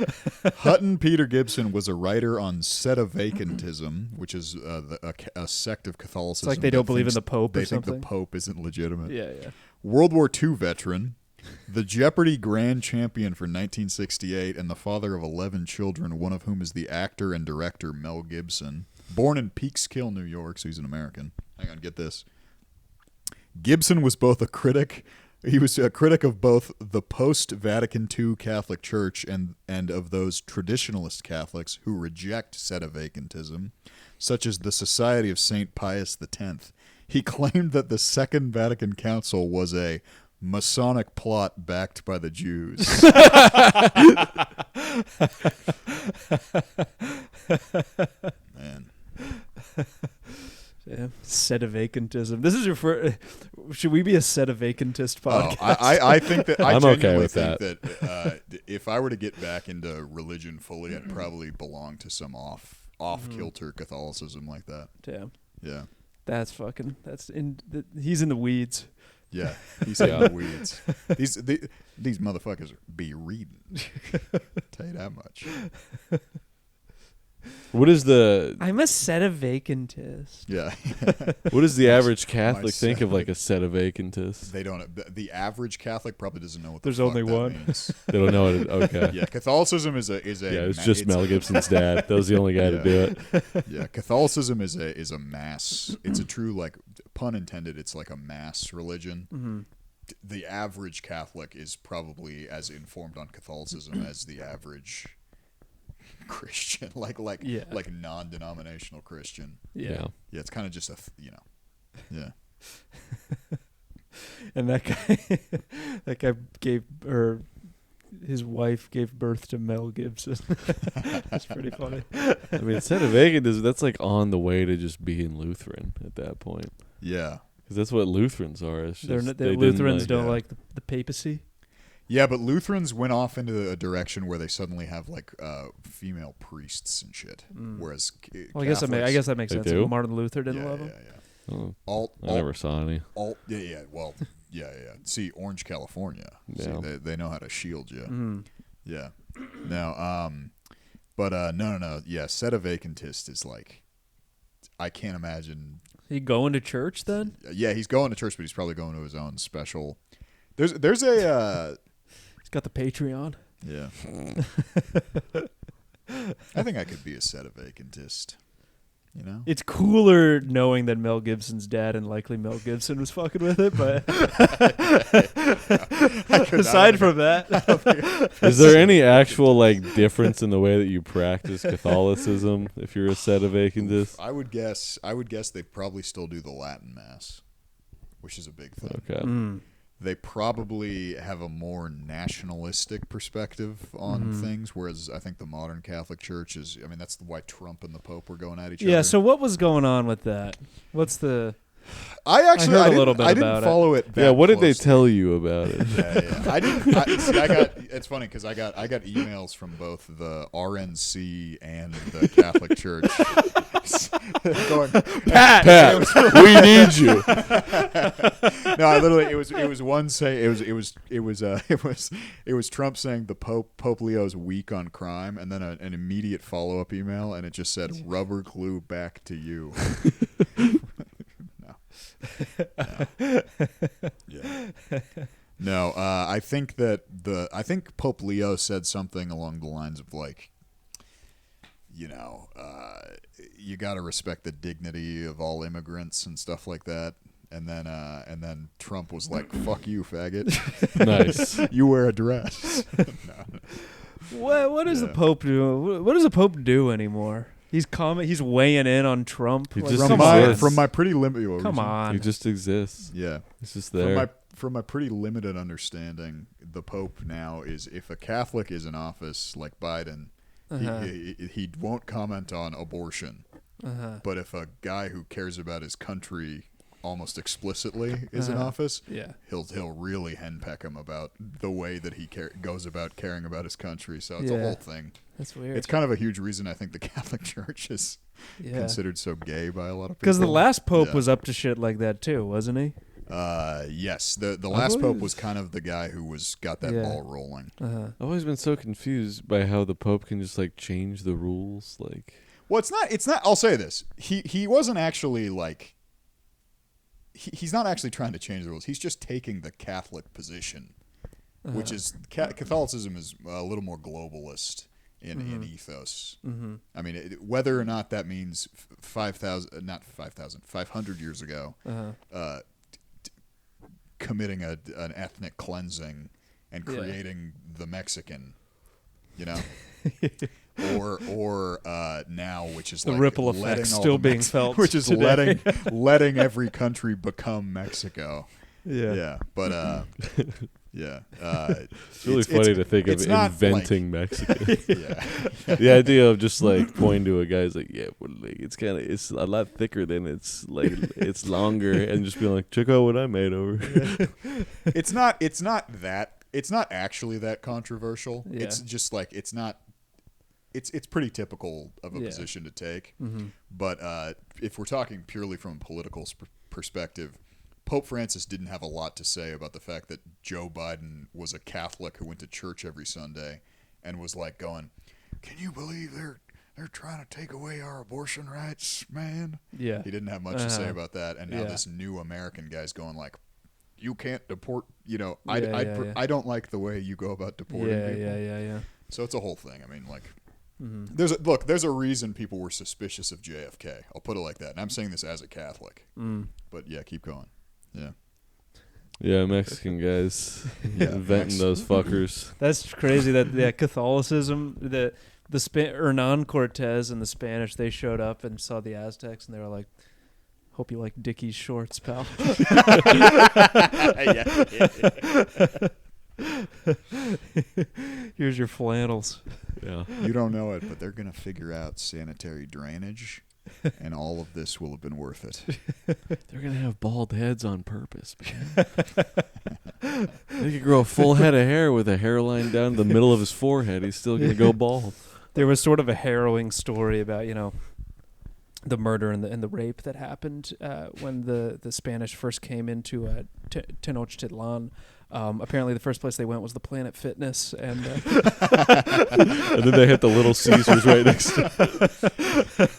Hutton Peter Gibson was a writer on Sedevacantism, which is a sect of Catholicism. It's like they don't believe in the Pope or They think something. the Pope isn't legitimate. Yeah. World War II veteran, the Jeopardy grand champion for 1968, and the father of 11 children, one of whom is the actor and director Mel Gibson. Born in Peekskill, New York, so he's an American. Hang on, get this. Gibson was both a critic... He was a critic of both the post-Vatican II Catholic Church and of those traditionalist Catholics who reject Sedevacantism, such as the Society of St. Pius X. He claimed that the Second Vatican Council was a Masonic plot backed by the Jews. Man. Yeah. Sedevacantism. This is your first... Should we be a Sedevacantist podcast? I think that I'm okay with think that if I were to get back into religion fully, I'd probably belong to some off-kilter Catholicism like that. Damn. Yeah. He's in the weeds. Yeah, he's in the weeds. These motherfuckers be reading. Tell you that much. What is the I'm a Sedevacantist. Yeah. what does the average Catholic My think of like a Sedevacantist? They don't. The average Catholic probably doesn't know what. There's the fuck only that one. means. They don't know what it okay. Yeah, Catholicism is a. Yeah, it's just Mel Gibson's dad. That was the only guy to do it. Yeah, Catholicism is a mass. It's a true, like, pun intended. It's like a mass religion. Mm-hmm. The average Catholic is probably as informed on Catholicism as the average Christian, like non-denominational Christian. Yeah. Yeah, it's kind of just yeah. And that guy his wife gave birth to Mel Gibson. That's pretty funny. I mean, Sedevacantism, that's like on the way to just being Lutheran at that point. Yeah. Because that's what Lutherans are. It's just, Lutherans don't like the papacy. Yeah, but Lutherans went off into a direction where they suddenly have like female priests and shit. Whereas, I guess that makes They sense. do? Martin Luther didn't love him. Oh, I never saw any. Well, yeah. See, Orange, California. Yeah. See, they know how to shield you. Mm. Yeah. No. But no. Yeah. Sedevacantist is like, I can't imagine. He going to church then? Yeah, he's going to church, but he's probably going to his own special. There's a. He's got the Patreon. Yeah. I think I could be a Sedevacantist. You know? It's cooler knowing that Mel Gibson's dad and likely Mel Gibson was fucking with it, but aside from that, Is there any actual like difference in the way that you practice Catholicism if you're a Sedevacantist? I would guess they probably still do the Latin Mass, which is a big thing. Okay. They probably have a more nationalistic perspective on things, whereas I think the modern Catholic Church is, I mean, that's why Trump and the Pope were going at each other. yeah. So what was going on with that? What's the? I heard a little bit I didn't about it. follow it. Yeah, what did they tell you about it? Yeah. I didn't. It's funny because I got emails from both the RNC and the Catholic Church. Going, Pat, we need you. No, I literally it was one say it was Trump saying the Pope Leo's weak on crime, and then an immediate follow up email, and it just said rubber glue back to you. Yeah. No, I think Pope Leo said something along the lines of like, you know, you got to respect the dignity of all immigrants and stuff like that. And then Trump was like, "Fuck you, faggot." Nice. You wear a dress. No. what does the Pope do? What does the Pope do anymore? He's weighing in on Trump. He Like, just come exists. From my pretty limited. Come on. He just exists. Yeah. He's just there. From my pretty limited understanding, the Pope now is, if a Catholic is in office like Biden, he won't comment on abortion. But if a guy who cares about his country almost explicitly is in office, he'll really henpeck him about the way that he goes about caring about his country. So it's a whole thing. That's weird. It's kind of a huge reason I think the Catholic Church is considered so gay by a lot of people. Because the last Pope was up to shit like that too, wasn't he? Yes. The last Pope was kind of the guy who got that ball rolling. I've always been so confused by how the Pope can just like change the rules. Like, well, it's not. I'll say this: he wasn't actually like. He's not actually trying to change the rules. He's just taking the Catholic position, which is Catholicism is a little more globalist in ethos. I mean, whether or not that means 500 years ago, committing an ethnic cleansing and creating the Mexican, you know, or now, which is the like ripple effect still being felt, which is today. letting every country become Mexico. Yeah. But it's really funny to think of inventing like, Mexican. The idea of just like pointing to a guy's like, yeah, well, like, it's a lot thicker than it's longer, and just being like, check out what I made over here. It's not actually that controversial. It's just like it's pretty typical of a position to take. But if we're talking purely from a political perspective, Pope Francis didn't have a lot to say about the fact that Joe Biden was a Catholic who went to church every Sunday and was like going, "Can you believe they're trying to take away our abortion rights, man?" Yeah. He didn't have much to say about that. And now this new American guy's going like, "You can't deport, you know, I don't like the way you go about deporting people." Yeah. So it's a whole thing. I mean, like, there's a reason people were suspicious of JFK. I'll put it like that. And I'm saying this as a Catholic. But yeah, keep going. Yeah, Mexican guys inventing those fuckers. That's crazy. That Catholicism, the Hernan Cortez and the Spanish, they showed up and saw the Aztecs, and they were like, "Hope you like Dickies shorts, pal." Here's your flannels. Yeah, you don't know it, but they're gonna figure out sanitary drainage. And all of this will have been worth it. They're going to have bald heads on purpose, man. They could grow a full head of hair with a hairline down the middle of his forehead. He's still going to go bald. There was sort of a harrowing story about, the murder and the rape that happened when the Spanish first came into Tenochtitlan. Apparently, the first place they went was the Planet Fitness, and and then they hit the Little Caesars right next to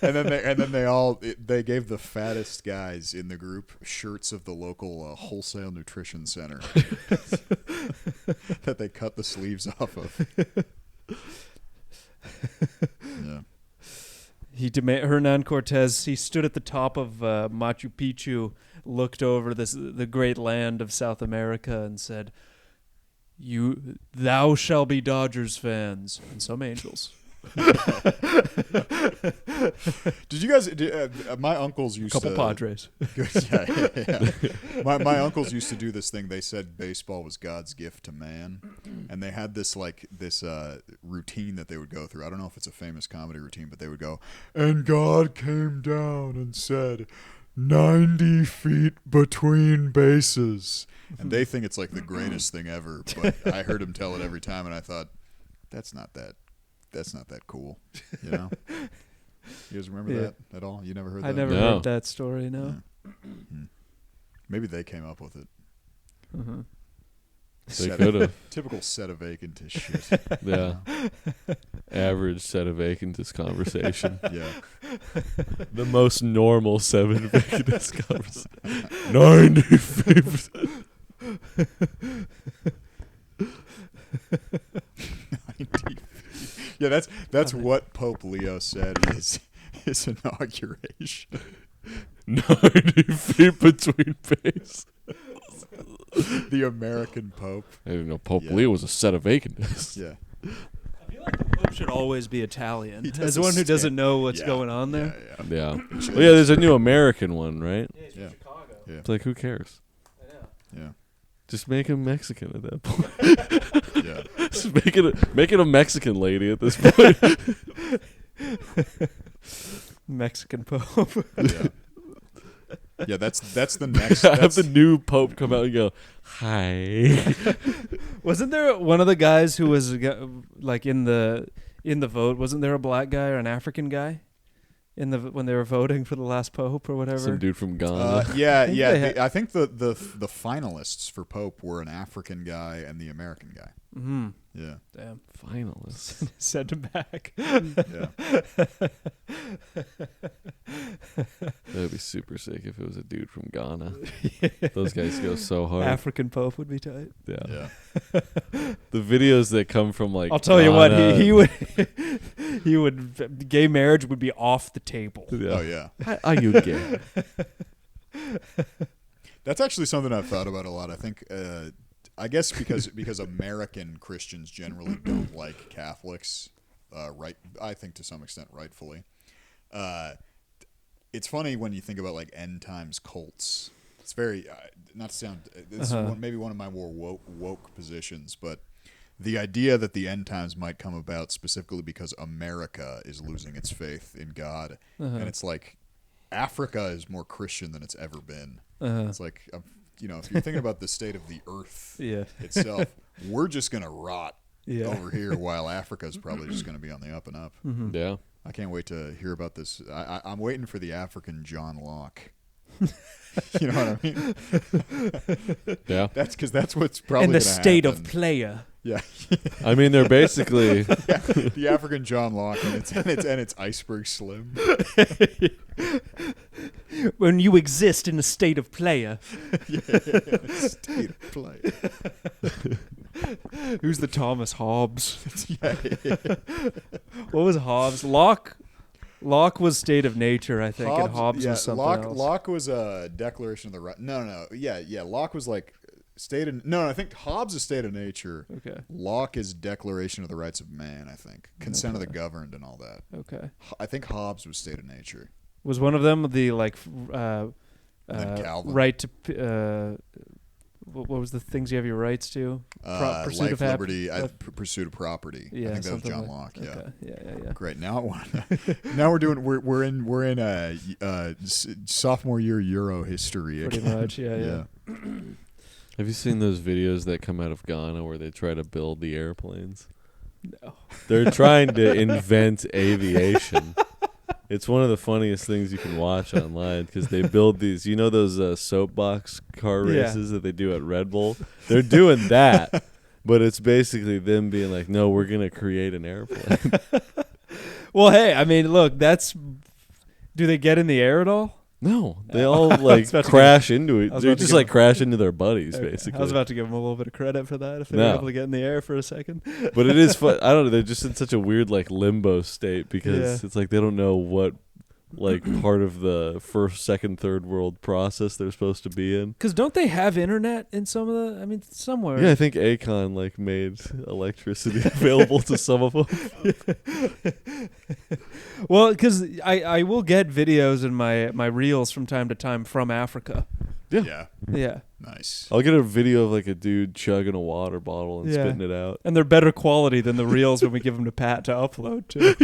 and then they gave the fattest guys in the group shirts of the local wholesale nutrition center that they cut the sleeves off of. Yeah. Hernan Cortez, he stood at the top of Machu Picchu, looked over the great land of South America, and said, "Thou shall be Dodgers fans and some Angels." Did you guys? My uncles used Couple Padres. Yeah. My uncles used to do this thing. They said baseball was God's gift to man, and they had this routine that they would go through. I don't know if it's a famous comedy routine, but they would go, "And God came down and said, 90 feet between bases," and they think it's like the greatest thing ever. But I heard him tell it every time, and I thought, that's not that cool, you know. You guys remember that at all? You never heard that? I never heard that story, no. Yeah. Maybe they came up with it. Uh-huh. They could have. Typical Sedevacantists shit. Yeah. Average Sedevacantists conversation. Yeah. The most normal Sedevacantists conversation. 90 feet. 90 feet. Yeah, that's what Pope Leo said in his inauguration. 90 feet between bases. The American Pope. I didn't know Pope Leo was a Sedevacantist. Yeah. I feel like the Pope should always be Italian. He As one who doesn't know what's going on there. Yeah. Well, yeah, there's a new American one, right? Yeah, he's Yeah. from Chicago. Yeah. It's like, who cares? I know. Yeah. Just make him Mexican at that point. Yeah. Just make it a Mexican lady at this point. Mexican Pope. Yeah. Yeah, that's the next. Have the new Pope come out and go, "Hi." Wasn't there one of the guys who was like in the vote? Wasn't there a black guy or an African guy when they were voting for the last Pope or whatever? Some dude from Ghana. I think the finalists for Pope were an African guy and the American guy. Mm-hmm. Yeah. Damn. Finalists. Send him back. Yeah. That'd be super sick if it was a dude from Ghana. Those guys go so hard. African Pope would be tight. Yeah. Yeah. The videos that come from like I'll tell you what, Ghana- he would gay marriage would be off the table. Oh yeah. Are you gay? That's actually something I've thought about a lot. I guess because American Christians generally don't like Catholics, right? I think to some extent rightfully. It's funny when you think about like end times cults. It's very not to sound. This is maybe one of my more woke positions, but the idea that the end times might come about specifically because America is losing its faith in God, and it's like Africa is more Christian than it's ever been. It's like. If you're thinking about the state of the earth itself, we're just going to rot over here while Africa's probably just going to be on the up and up. Mm-hmm. Yeah. I can't wait to hear about this. I'm waiting for the African John Locke. You know what I mean? Yeah. That's what's probably in the gonna state happen. of player. Yeah. I mean, they're basically The African John Locke and it's Iceberg Slim. When you exist in a state of player. State of play. Who's the Thomas Hobbes? Yeah. What was Hobbes? Locke was state of nature, I think, and Hobbes was something else. Locke was a declaration of the right. No. Yeah. Locke was like state of. No, I think Hobbes is state of nature. Okay. Locke is declaration of the rights of man. I think consent of the governed and all that. Okay. I think Hobbes was state of nature. Was one of them the Calvin. right to what was the things you have your rights to? Pursuit Life, of liberty, pursuit of property. Yeah, I think that was something John like- Locke. Yeah. Okay. Yeah. Great. Now we're in sophomore year Euro history. Pretty again. much. Yeah. Have you seen those videos that come out of Ghana where they try to build the airplanes? No. They're trying to invent aviation. It's one of the funniest things you can watch online because they build these, those soapbox car races that they do at Red Bull? They're doing that, but it's basically them being like, no, we're going to create an airplane. Well, hey, I mean, look, do they get in the air at all? No, they all crash into it. They just crash into their buddies, Okay. basically. I was about to give them a little bit of credit for that if they were able to get in the air for a second. But it is fun. I don't know. They're just in such a weird limbo state because it's like they don't know what part of the first, second, third world process they're supposed to be in. Because don't they have internet in some of the? I mean, somewhere. Yeah, I think Akon made electricity available to some of them. Well, because I will get videos in my reels from time to time from Africa. Yeah. Nice. I'll get a video of a dude chugging a water bottle and spitting it out. And they're better quality than the reels when we give them to Pat to upload to.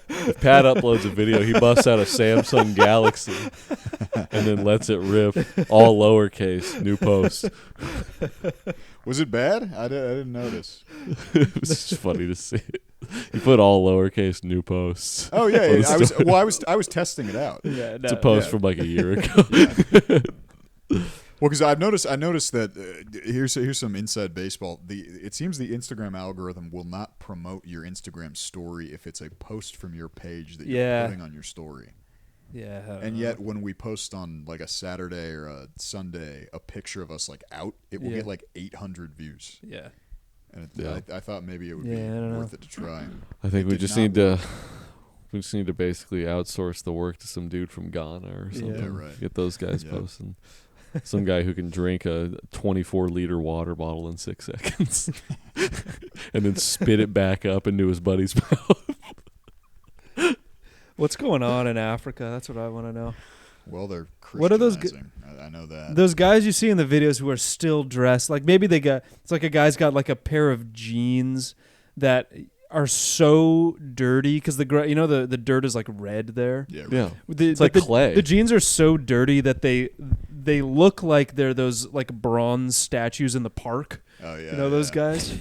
If Pat uploads a video, he busts out a Samsung Galaxy and then lets it rip, all lowercase, new post. Was it bad? I didn't notice. It was just funny to see it. He put all lowercase, new posts. Oh yeah, I was testing it out. Yeah, it's a post from a year ago. Well, because I noticed that here's some inside baseball. It seems the Instagram algorithm will not promote your Instagram story if it's a post from your page that you're putting on your story. Yeah. And yet when we post on a Saturday or a Sunday a picture of us out, it will get 800 views. Yeah. And I thought maybe it would be worth it to try. I think we just need to basically outsource the work to some dude from Ghana or something. Yeah, right. Get those guys posting. Some guy who can drink a 24-liter water bottle in 6 seconds and then spit it back up into his buddy's mouth. What's going on in Africa? That's what I want to know. Well, they're Christianizing. What are those? I know that. Those guys you see in the videos who are still dressed maybe it's a guy's got a pair of jeans that are so dirty because the dirt is red there. Yeah. Right. Yeah. It's like clay. The jeans are so dirty that they look like they're those bronze statues in the park. Oh yeah. Those guys.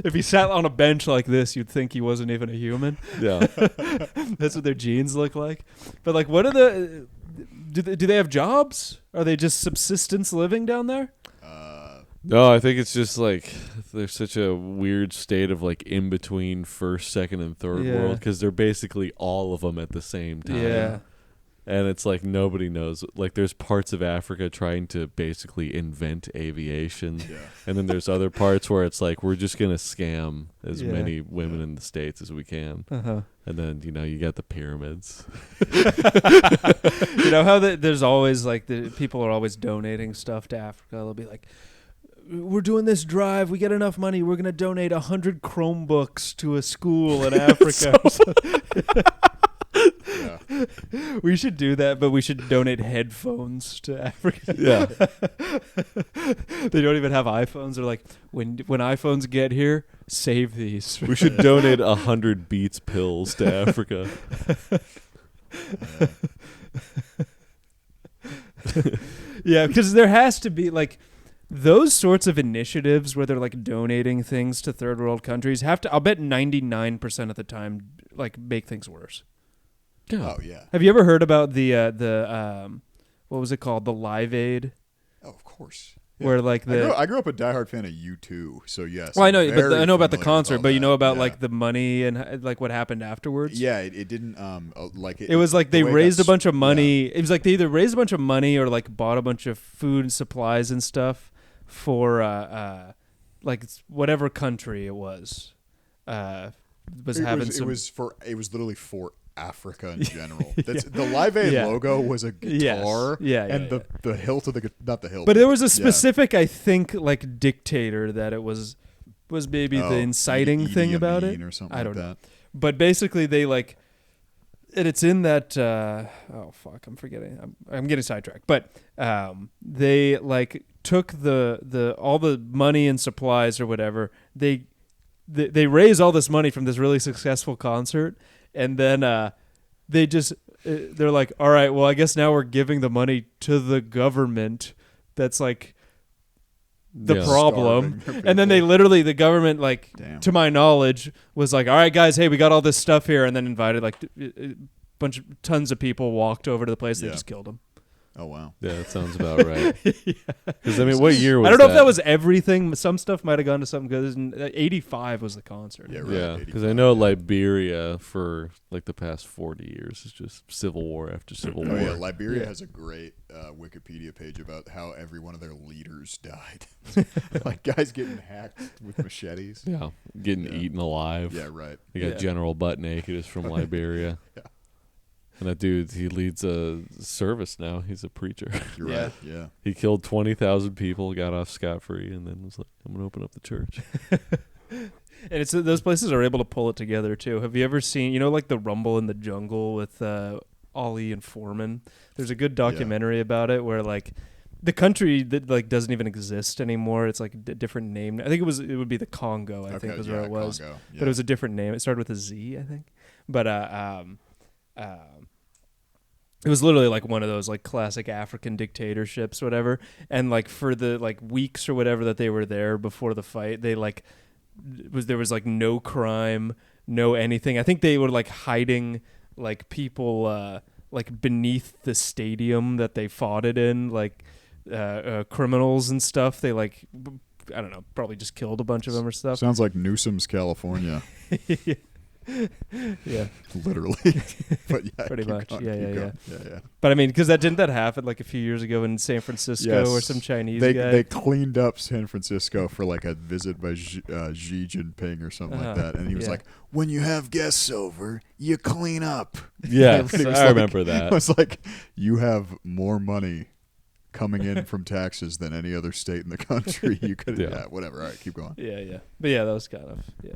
If he sat on a bench like this, you'd think he wasn't even a human. Yeah. That's what their jeans look like. But what are do they have jobs? Are they just subsistence living down there? No, I think it's just there's such a weird state of in between first, second, and third world because they're basically all of them at the same time. Yeah. And it's nobody knows. There's parts of Africa trying to basically invent aviation. Yeah. And then there's other parts where it's we're just going to scam as many women in the States as we can. Uh-huh. And then, you got the pyramids. How there's always the people are always donating stuff to Africa. They'll be we're doing this drive. We get enough money. We're going to donate 100 Chromebooks to a school in Africa. Yeah. We should do that, but we should donate headphones to Africa. Yeah. They don't even have iPhones. They're when iPhones get here, save these. We should donate 100 Beats pills to Africa. Yeah, because there has to be those sorts of initiatives where they're donating things to third world countries I'll bet 99% of the time make things worse. Oh yeah. Have you ever heard about the what was it called? The Live Aid? Oh, of course. Yeah. Where I grew up a diehard fan of U2, so yes. Well, I know, but I know about the concert, but you know about that. the money and what happened afterwards. Yeah, it didn't It was they raised a bunch of money. Yeah. It was they either raised a bunch of money or bought a bunch of food and supplies and stuff for whatever country it was. It was literally for Africa in general. The Live Aid logo was a guitar, and the hilt of not the hilt. But there was a specific, I think, dictator that it was maybe the inciting thing about it, or something I don't know. That. But basically, they and it's in that. Oh fuck, I'm forgetting. I'm getting sidetracked. But they took the all the money and supplies or whatever. They raised all this money from this really successful concert. And then they're all right, well, I guess now we're giving the money to the government that's the Yeah. problem. Starving And then they people. literally, the government, like, Damn. to my knowledge, was like, all right, guys, hey, we got all this stuff here. And then invited, like, tons of people walked over to the place. They Yeah. just killed them. Oh wow. Yeah, that sounds about right. Because I mean, what year was I don't know if that was everything. Some stuff might have gone to something good. 85 was the concert. Yeah, right. Yeah, because I 85, know yeah. Liberia for like the past 40 years is just civil war after civil Oh war. yeah, Liberia Yeah. has a great Wikipedia page about how every one of their leaders died. Like guys getting hacked with machetes. Yeah, getting Yeah. eaten alive. Yeah, right. You got Yeah. General Butt Naked is from Liberia. Yeah. And that dude, he leads a service now. He's a preacher. You're Yeah. right. Yeah. He killed 20,000 people, got off scot-free, and then was like, I'm going to open up the church. And it's those places are able to pull it together too. Have you ever seen, like the Rumble in the Jungle with Ollie and Foreman? There's a good documentary about it where like the country that like doesn't even exist anymore. It's like a different name. I think it would be the Congo. I think was where it was, Congo. Yeah. but it was a different name. It started with a Z, I think. But it was literally like one of those like classic African dictatorships, whatever. And like for the like weeks or whatever that they were there before the fight, they like there was like no crime, no anything. I think they were like hiding like people like beneath the stadium that they fought it in, like criminals and stuff. They like I don't know, probably just killed a bunch of them or stuff. Sounds like Newsom's California. Yeah. Literally. But yeah, Pretty keep much. going, Yeah, keep yeah, going. Yeah. But I mean, because didn't that happen like a few years ago in San Francisco Yes. or some Chinese They guy? they cleaned up San Francisco for like a visit by Xi Jinping or something like that, and he was Yeah. like, "When you have guests over, you clean up." Yes, Everybody was I like- remember that. I was like, "You have more money coming in from taxes than any other state in the country. You could, Yeah. yeah, whatever. All right, keep going." yeah. But yeah, that was kind of yeah.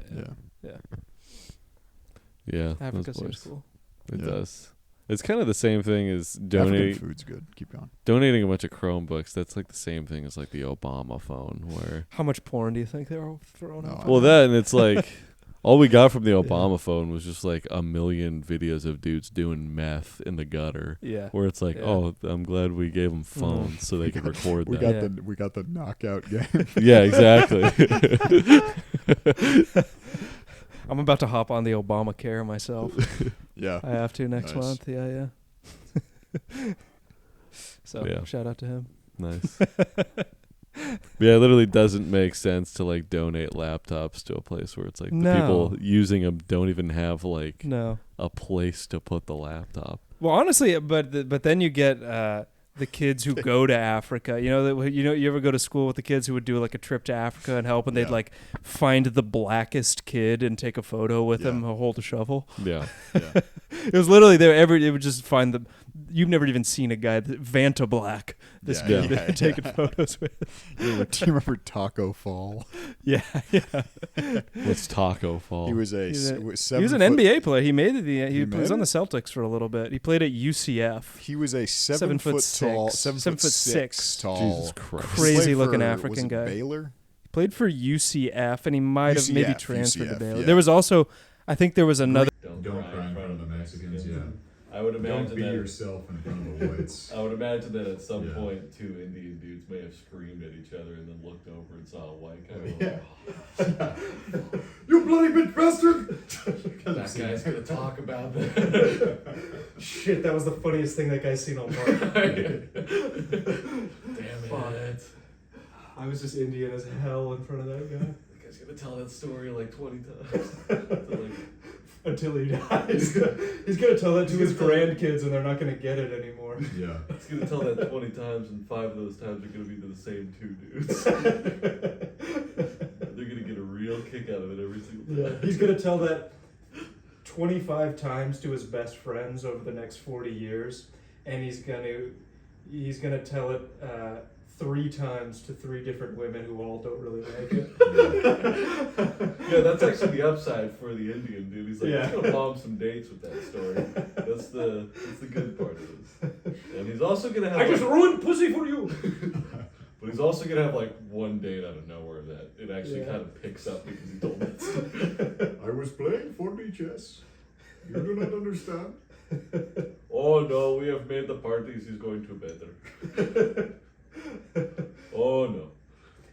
Yeah, Africa those seems boys. cool. It Yeah. does. It's kind of the same thing as African donating food's good. Keep going. donating a bunch of Chromebooks. That's like the same thing as like the Obama phone, where How much porn do you think they were throwing No, out? I well, don't that and it's like all we got from the Yeah. Obama phone was just like a million videos of dudes doing meth in the gutter. Yeah. Where it's like, Yeah. oh, I'm glad we gave them phones so they could record We that. got the knockout game. Yeah, exactly. I'm about to hop on the Obamacare myself. Yeah. I have to next Nice. month. Yeah. So Yeah. shout out to him. Nice. Yeah, it literally doesn't make sense to like donate laptops to a place where it's like the No. people using them don't even have like No. a place to put the laptop. Well, honestly, but then you get the kids who go to Africa. You ever go to school with the kids who would do like a trip to Africa and help, and they'd Yeah. like find the blackest kid and take a photo with him, hold a shovel. Yeah. Yeah. It was literally they would just find the. You've never even seen a guy Vanta Black. This Yeah, kid yeah, taking yeah. photos with. Do you remember Taco Fall? Yeah. What's Taco Fall? He was a He was s- a- was He was an 7 foot- NBA player. He made it. He He was made on the it? Celtics for a little bit. He played at UCF. He was a 7 7 foot foot tall, six. 7 7 foot foot 6 six. tall, Jesus Christ. Crazy Played looking for- African was it guy. Baylor. Played for UCF, and he might have maybe UCF, transferred to UCF, Baylor. yeah. There was also, I think there was another. Don't cry in front of the Mexicans, yeah. I would Don't be yourself in front of the whites. I would imagine that at some Yeah. point two Indian dudes may have screamed at each other and then looked over and saw a white guy. Yeah. You bloody bitch bastard! That guy's gonna talk about that. Shit, that was the funniest thing that guy's seen all morning. Damn it. I was just Indian as hell in front of that guy. The guy's gonna tell that story like 20 times. Until he dies. He's gonna tell that to his grandkids, and they're not gonna get it anymore. Yeah. He's gonna tell that 20 times, and 5 of those times are gonna be to the same 2 dudes. They're gonna get a real kick out of it every single time. Yeah, he's gonna tell that 25 times to his best friends over the next 40 years, and he's gonna tell it 3 times to 3 different women who all don't really like it. Yeah, that's actually the upside for the Indian dude. He's like, Yeah. he's gonna bomb some dates with that story. That's the good part of this. And he's also gonna have. I just ruined pussy for you. But he's also gonna have like one date out of nowhere that it actually Yeah. kind of picks up because he told that story. I was playing 4D chess. You do not understand. Oh no, we have made the parties he's going to better. Oh no.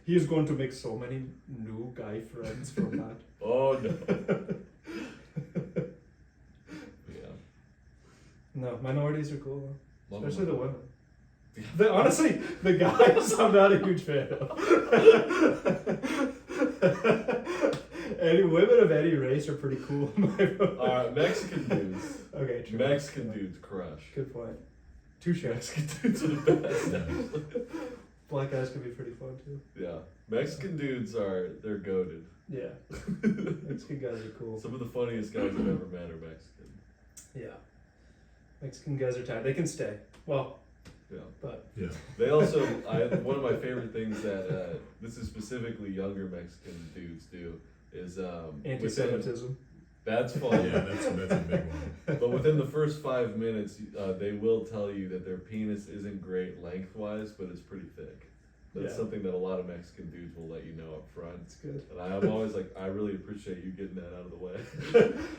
He is going to make so many new guy friends from that. Oh no. Yeah. No, minorities are cool though. Love Especially them. the women. Honestly, the guys, I'm not a huge fan of. Any women of any race are pretty cool in my book. Alright, Mexican dudes. Okay, true. Mexican dudes crush. Good point. Touche. Mexican dudes are the best. Black guys can be pretty fun too. Yeah. Mexican dudes they're goated. Yeah. Mexican guys are cool. Some of the funniest guys I've ever met are Mexican. Yeah. Mexican guys are tired. They can stay. Well, Yeah. but Yeah. They also, one of my favorite things that, this is specifically younger Mexican dudes do, is anti-Semitism. That's fun. Yeah, that's a big one. But within the first 5 minutes, they will tell you that their penis isn't great lengthwise, but it's pretty thick. That's Yeah. something that a lot of Mexican dudes will let you know up front. It's good. And I'm always like, I really appreciate you getting that out of the way.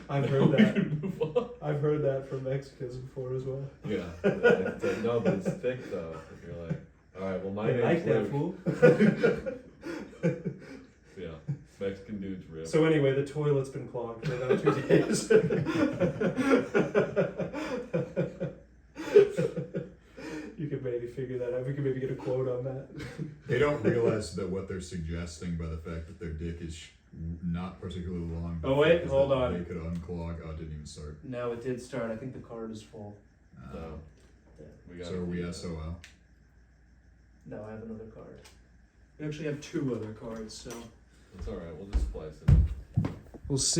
I've Now heard we that. can move on. I've heard that from Mexicans before as well. Yeah. It's like, no, but it's thick though. And you're like, all right, well, my They name's like that Luke. fool. Yeah, Mexican dudes rip. So anyway, the toilet's been clogged for about 2 days. You could maybe figure that out. We could maybe get a quote on that. They don't realize that what they're suggesting by the fact that their dick is not particularly long. Oh, wait, is hold that on. They could unclog. Oh, it didn't even start. No, it did start. I think the card is full. No. We got So are we SOL? No, I have another card. We actually have 2 other cards, so It's alright, we'll just splice it. we'll see.